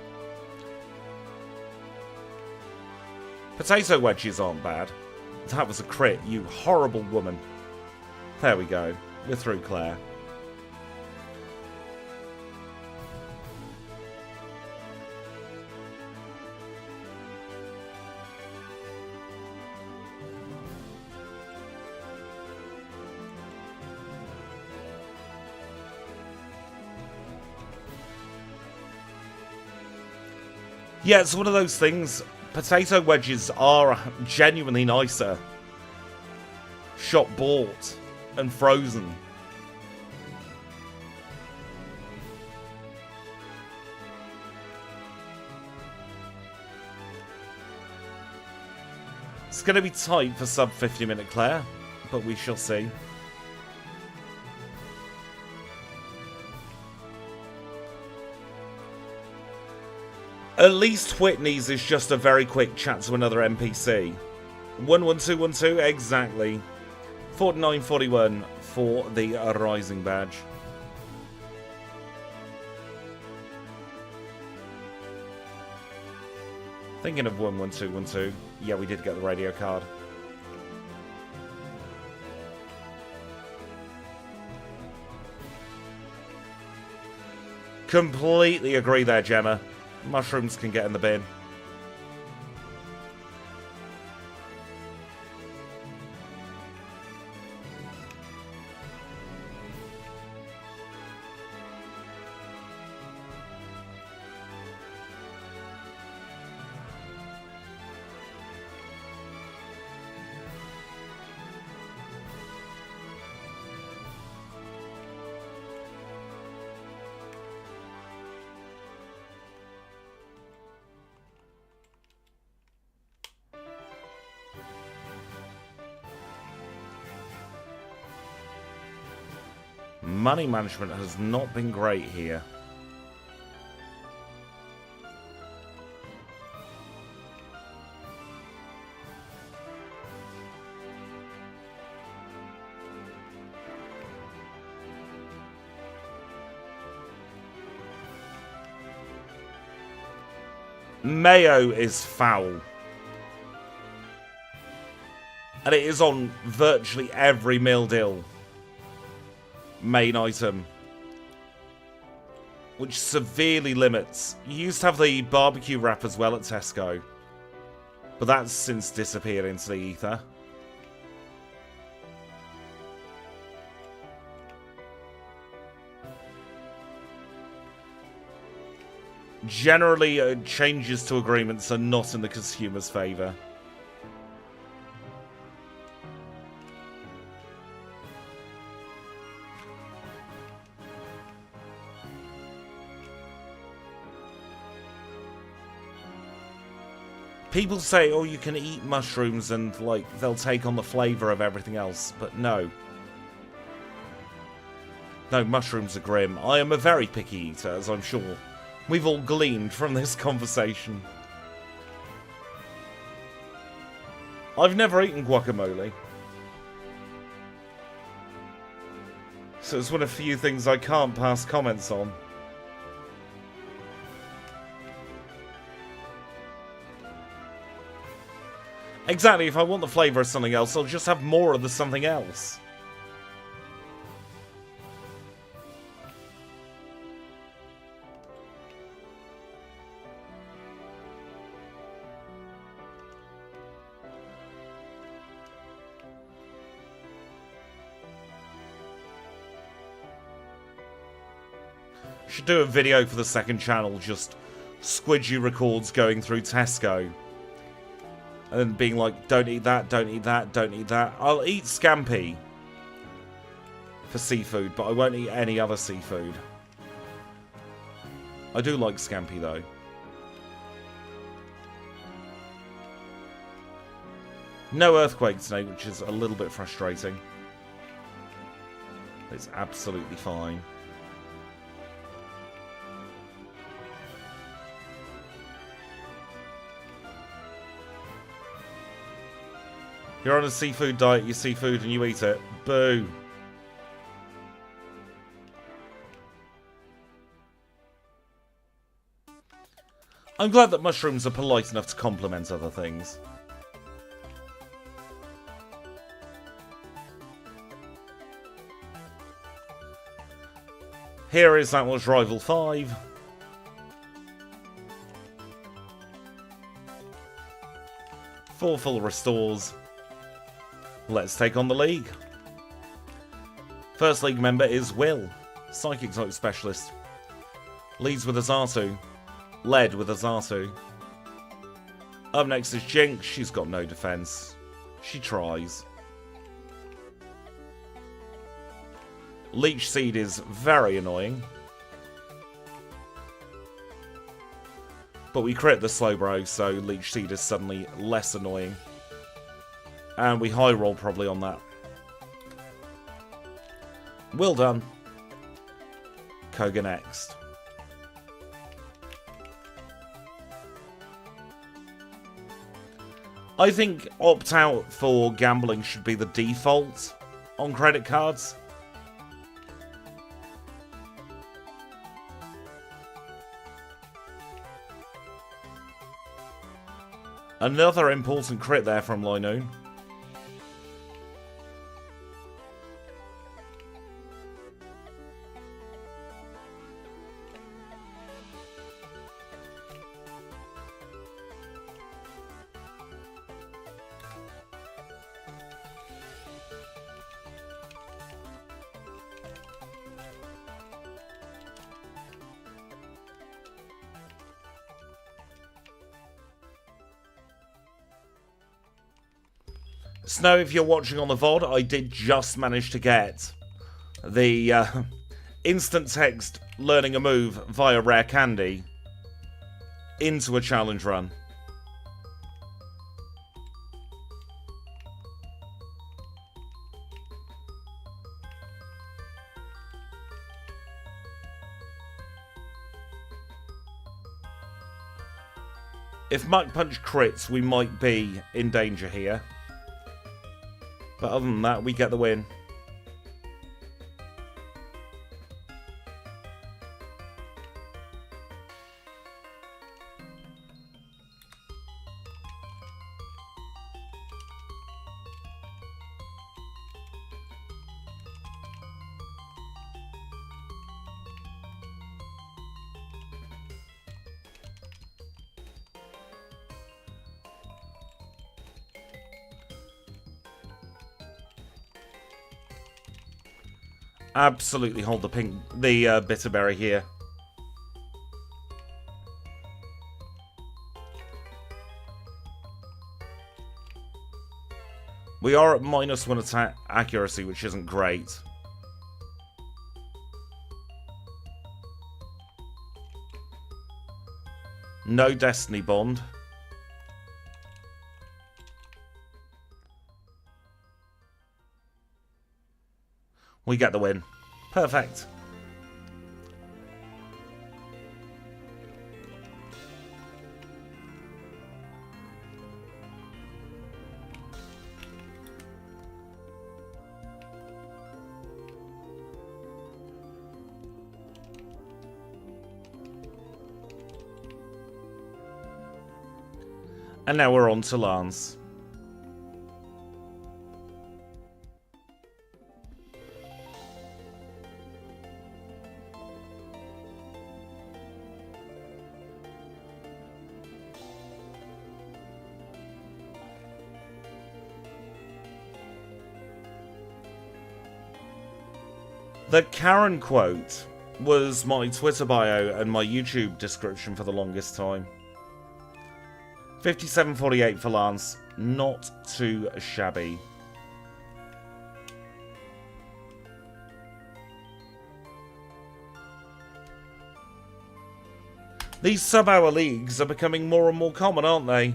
Potato wedges aren't bad. That was a crit, you horrible woman. There we go. We're through Claire. Yeah, it's one of those things. Potato wedges are genuinely nicer. Shop bought and frozen. It's going to be tight for sub 50-minute Claire, but we shall see. At least Whitney's is just a very quick chat to another NPC. 11212, exactly. 4941 for the Rising badge. Thinking of 11212, yeah, we did get the radio card. Completely agree there, Gemma. Mushrooms can get in the bin. Money management has not been great here. Mayo is foul. And it is on virtually every meal deal. Main item, which severely limits. You used to have the barbecue wrap as well at Tesco, but that's since disappeared into the ether. Generally, changes to agreements are not in the consumer's favour. People say, oh, you can eat mushrooms and, like, they'll take on the flavour of everything else, but no. No, mushrooms are grim. I am a very picky eater, as I'm sure we've all gleaned from this conversation. I've never eaten guacamole. So it's one of the few things I can't pass comments on. Exactly, if I want the flavour of something else, I'll just have more of the something else. Should do a video for the second channel, just Squidgy records going through Tesco. And then being like, don't eat that, don't eat that, don't eat that. I'll eat scampi for seafood, but I won't eat any other seafood. I do like scampi though. No earthquake today, which is a little bit frustrating. It's absolutely fine. You're on a seafood diet, you see food and you eat it. Boo. I'm glad that mushrooms are polite enough to compliment other things. Here is That Was Rival 5. Four full restores. Let's take on the league. First league member is Will, Psychic type specialist. Leads with a Xatu. Led with a Xatu. Up next is Jinx. She's got no defense. She tries. Leech Seed is very annoying. But we crit the Slowbro, so Leech Seed is suddenly less annoying. And we high roll probably on that. Well done. Koga next. I think opt out for gambling should be the default on credit cards. Another important crit there from LINOONE. Snow, if you're watching on the VOD, I did just manage to get the instant text learning a move via Rare Candy into a challenge run. If Mach Punch crits, we might be in danger here. But other than that, we get the win. Absolutely hold the bitterberry here. We are at -1 attack accuracy, which isn't great. No Destiny Bond. We get the win. Perfect. And now we're on to Lance. The Karen quote was my Twitter bio and my YouTube description for the longest time. 57.48 for Lance. Not too shabby. These sub-hour leagues are becoming more and more common, aren't they?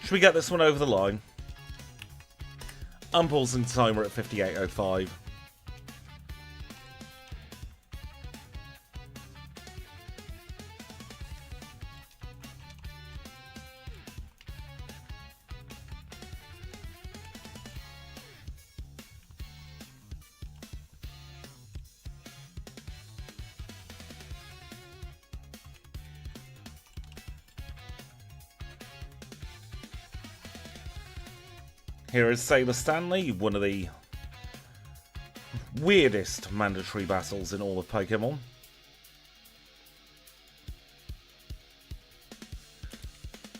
Should we get this one over the line? I'm pausing the timer at 58.05. Here is Sailor Stanley, one of the weirdest mandatory battles in all of Pokémon.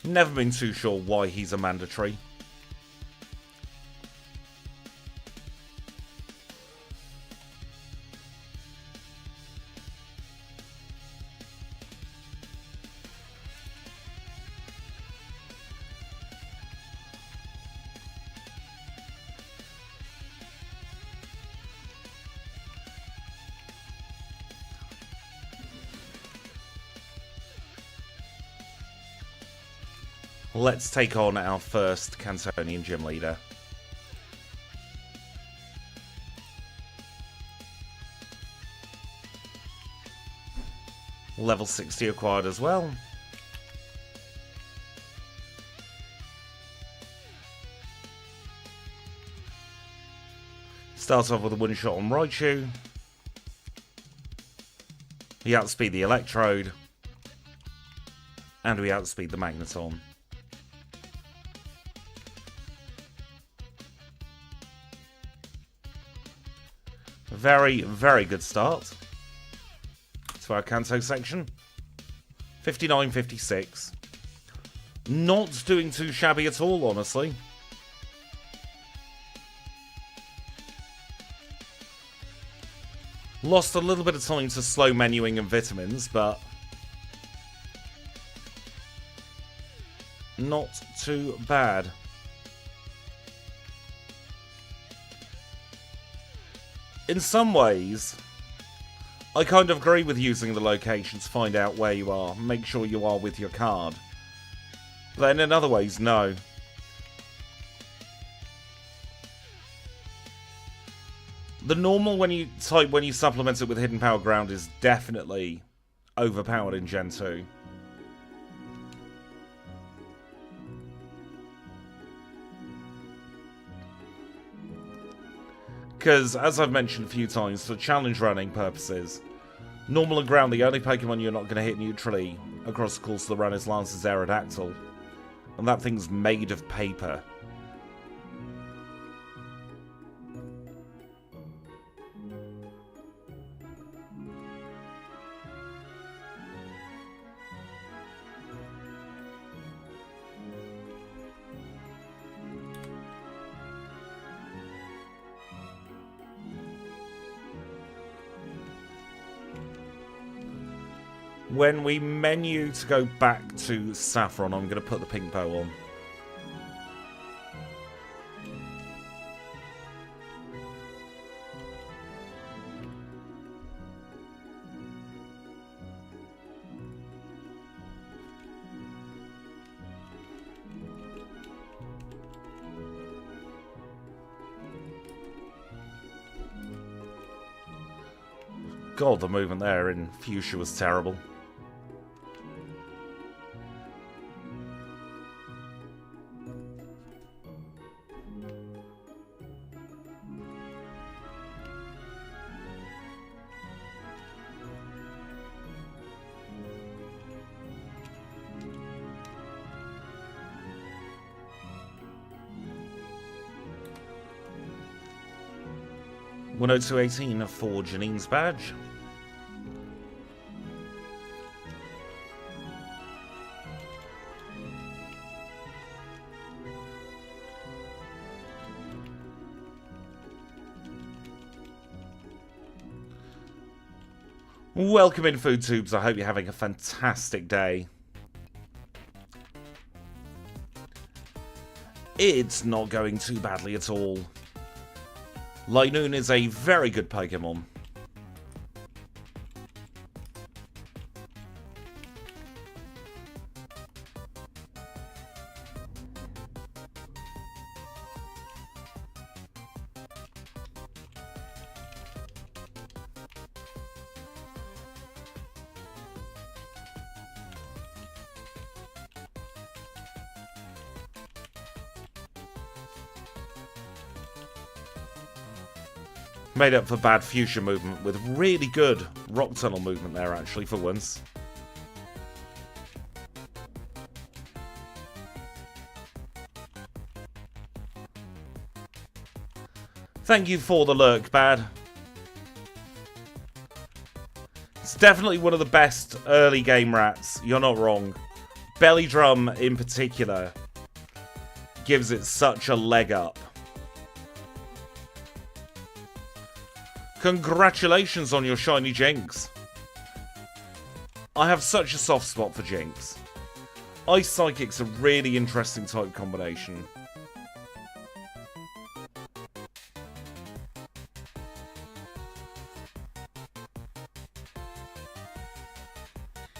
Never been too sure why he's a mandatory. Let's take on our first Cantonian gym leader. Level 60 acquired as well. Start off with a one-shot on Raichu. We outspeed the Electrode. And we outspeed the Magneton. Very, very good start to our Kanto section. 59.56. Not doing too shabby at all, honestly. Lost a little bit of time to slow menuing and vitamins, but not too bad. In some ways, I kind of agree with using the location to find out where you are. Make sure you are with your card. But then in other ways, no. The normal when you supplement it with Hidden Power Ground is definitely overpowered in Gen 2. Because, as I've mentioned a few times, for challenge running purposes, normal and ground, the only Pokemon you're not going to hit neutrally across the course of the run is Lance's Aerodactyl. And that thing's made of paper. When we menu to go back to Saffron, I'm going to put the pink bow on. God, the movement there in Fuchsia was terrible. $102.18 for Janine's badge. Welcome in, Food Tubes. I hope you're having a fantastic day. It's not going too badly at all. LINOONE is a very good Pokémon. Made up for bad Fuchsia movement with really good rock tunnel movement there, actually, for once. Thank you for the lurk, Bad. It's definitely one of the best early game rats, you're not wrong. Belly Drum, in particular, gives it such a leg up. Congratulations on your shiny Jinx. I have such a soft spot for Jinx. Ice Psychic's a really interesting type combination.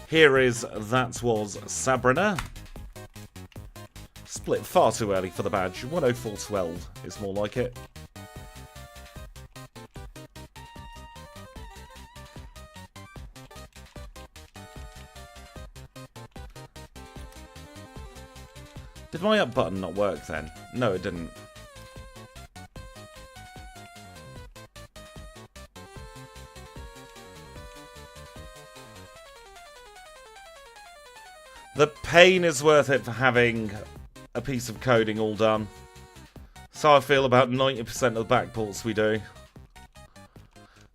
Here is That Was Sabrina. Split far too early for the badge. 104.12 is more like it. Did my up button not work then? No, it didn't. The pain is worth it for having a piece of coding all done. So I feel about 90% of the backports we do.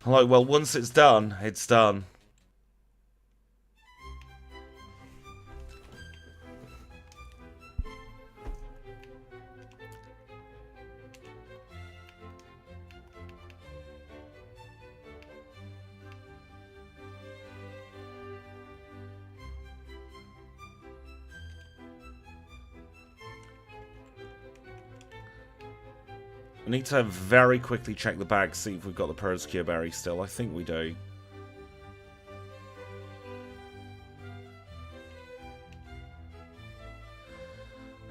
I'm like, well, once it's done, it's done. I need to very quickly check the bag, see if we've got the Persecure Berry still. I think we do.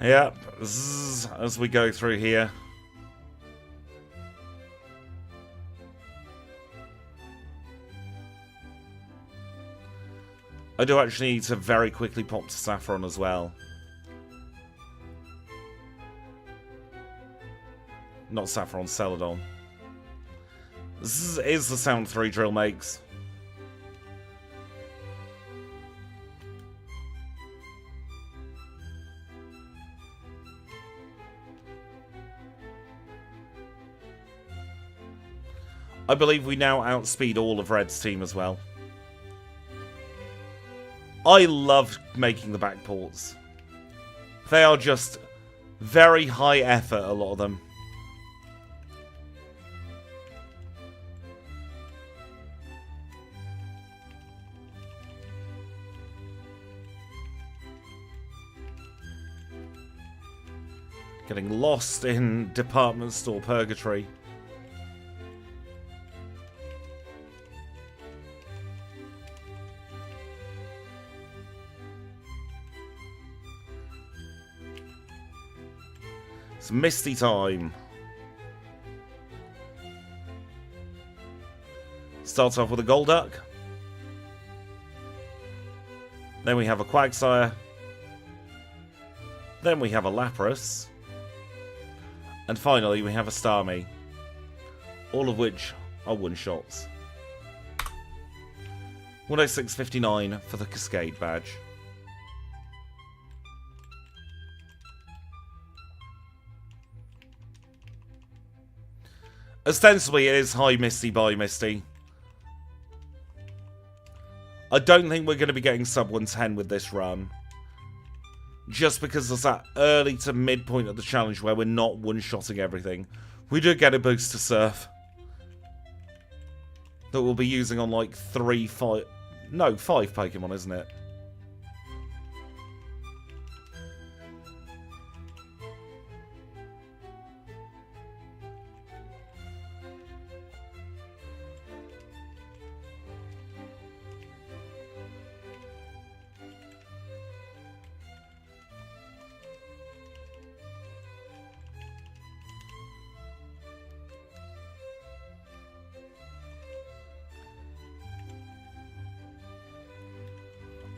Yep, zzz, as we go through here. I do actually need to very quickly pop to Saffron as well. Not Saffron, Celadon. This is the sound 3 drill makes. I believe we now outspeed all of Red's team as well. I love making the backports. They are just very high effort, a lot of them. Getting lost in department store purgatory. It's Misty time. Starts off with a Golduck. Then we have a Quagsire. Then we have a Lapras. And finally we have a Starmie. All of which are one-shots. 106.59 for the Cascade badge. Ostensibly it is Hi Misty, Bye Misty. I don't think we're going to be getting sub 110 with this run. Just because there's that early to mid point of the challenge where we're not one-shotting everything. We do get a boost to Surf. That we'll be using on like 5 Pokemon, isn't it?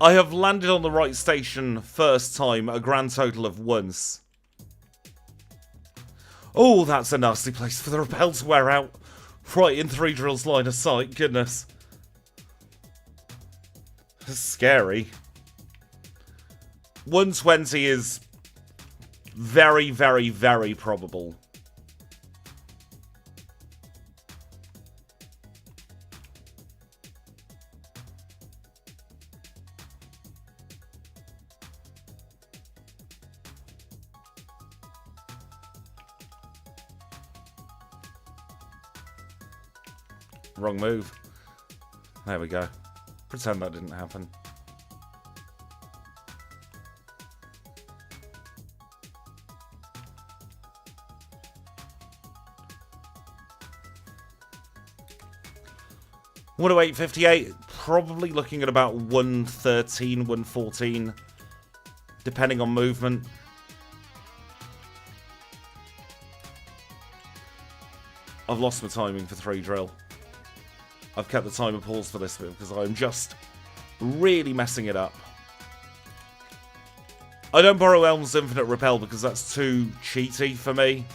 I have landed on the right station first time, a grand total of once. Oh, that's a nasty place for the repel to wear out. Right in 3 drills line of sight, goodness. That's scary. 120 is very, very, very probable. Wrong move. There we go. Pretend that didn't happen. What do 858? Probably looking at about 113, 114, depending on movement. I've lost my timing for 3 drill. I've kept the timer paused for this bit because I'm just really messing it up. I don't borrow Elm's Infinite Repel because that's too cheaty for me.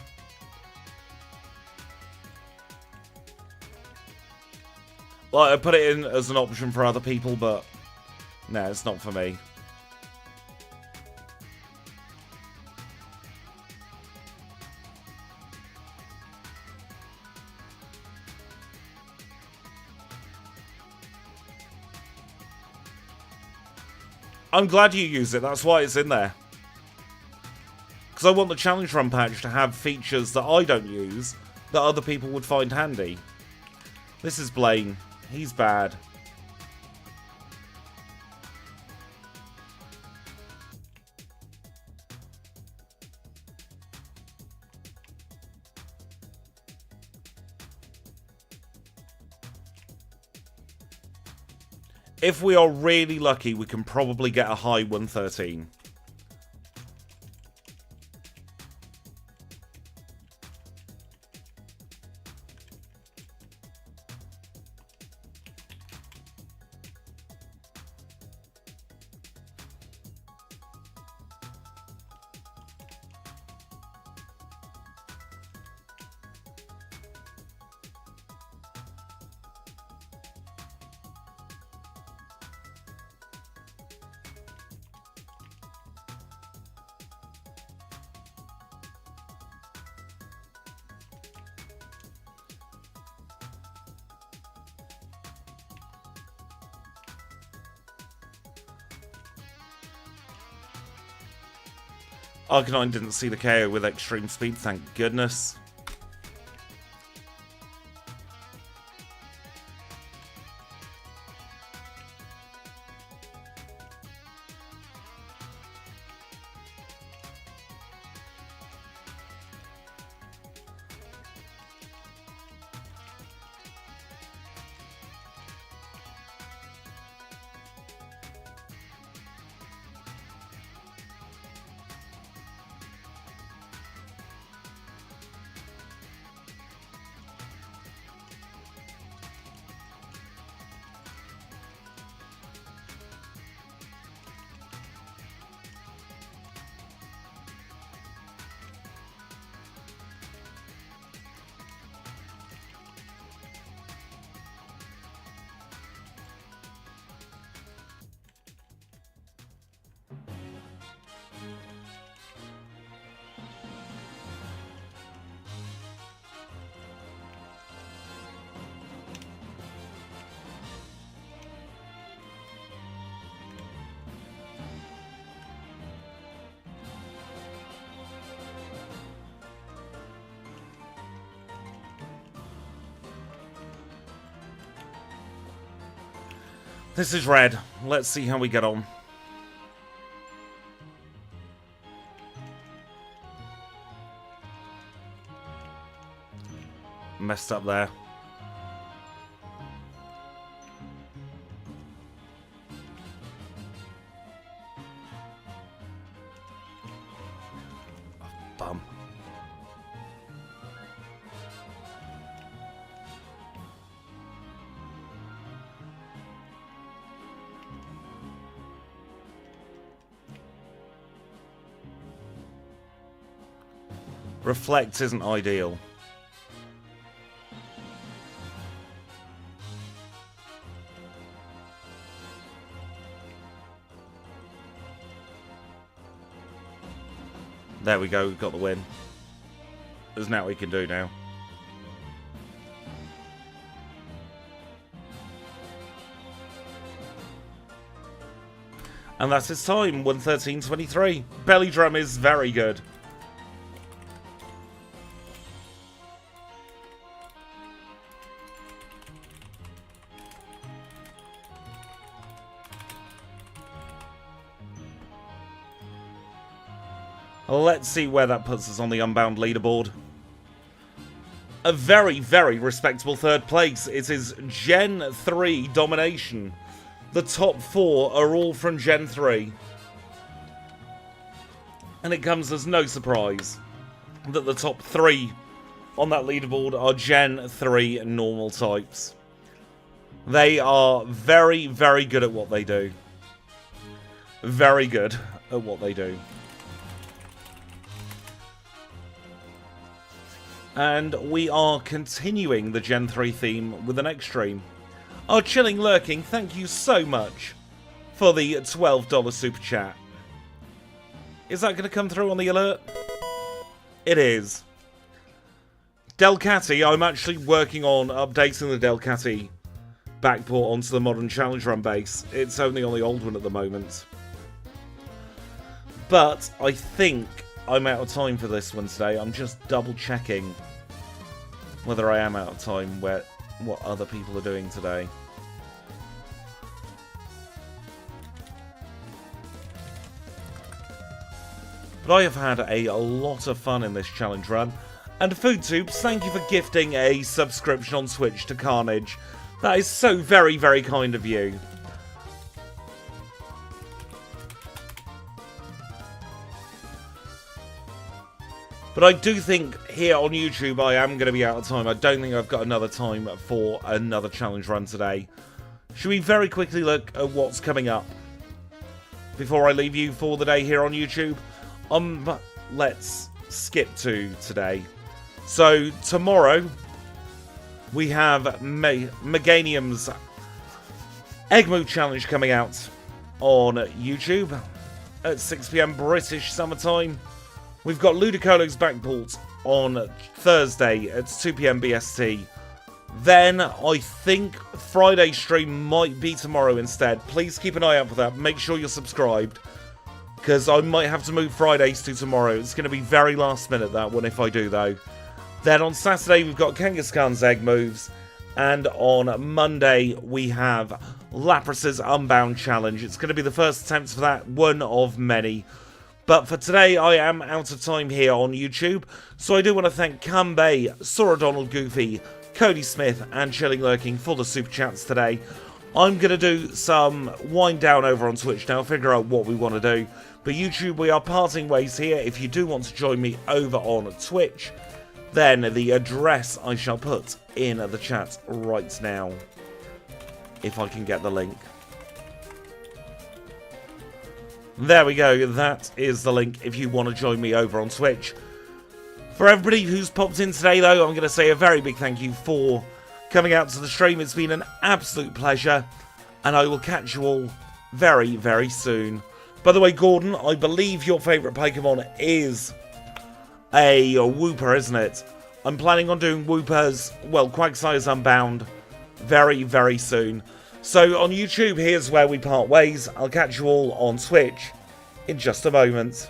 Like, I put it in as an option for other people, but nah, it's not for me. I'm glad you use it, that's why it's in there. Because I want the challenge run patch to have features that I don't use, that other people would find handy. This is Blaine. He's bad. If we are really lucky, we can probably get a high 113. Arcanine didn't see the KO with extreme speed, thank goodness. This is red. Let's see how we get on. Messed up there. Bum. Reflect isn't ideal. There we go, we've got the win. There's nothing we can do now. And that's his time, 1:13:23. Belly drum is very good. Let's see where that puts us on the Unbound leaderboard. A very, very respectable third place. It is Gen 3 domination. The top 4 are all from Gen 3. And it comes as no surprise that the top 3 on that leaderboard are Gen 3 normal types. They are very, very good at what they do. Very good at what they do. And we are continuing the Gen 3 theme with an extreme. Our Chilling Lurking, thank you so much for the $12 super chat. Is that going to come through on the alert? It is. Delcatty, I'm actually working on updating the Delcatty backport onto the modern Challenge Run base. It's only on the old one at the moment. But I think I'm out of time for this one today. I'm just double checking whether I am out of time what other people are doing today. But I have had a lot of fun in this challenge run. And FoodTubes, thank you for gifting a subscription on Twitch to Carnage. That is so very, very kind of you. But I do think here on YouTube I am going to be out of time. I don't think I've got another time for another challenge run today. Should we very quickly look at what's coming up before I leave you for the day here on YouTube? Let's skip to today. So tomorrow we have Meganium's Egg Move Challenge coming out on YouTube at 6 PM British summertime. We've got Ludicolo's Backport on Thursday at 2 PM BST. Then I think Friday stream might be tomorrow instead. Please keep an eye out for that. Make sure you're subscribed, because I might have to move Fridays to tomorrow. It's going to be very last minute, that one, if I do though. Then on Saturday we've got Kangaskhan's Egg Moves. And on Monday we have Lapras's Unbound Challenge. It's going to be the first attempt for that, one of many. But for today, I am out of time here on YouTube, so I do want to thank Kambay, Sora Donald Goofy, Cody Smith, and Chilling Lurking for the super chats today. I'm going to do some wind down over on Twitch now, figure out what we want to do. But YouTube, we are parting ways here. If you do want to join me over on Twitch, then the address I shall put in the chat right now, if I can get the link. There we go, that is the link if you want to join me over on Twitch. For everybody who's popped in today though, I'm going to say a very big thank you for coming out to the stream. It's been an absolute pleasure, and I will catch you all very, very soon. By the way, Gordon, I believe your favourite Pokémon is a Wooper, isn't it? I'm planning on doing Woopers, well, Quagsire's Unbound, very, very soon. So on YouTube, here's where we part ways. I'll catch you all on Twitch in just a moment.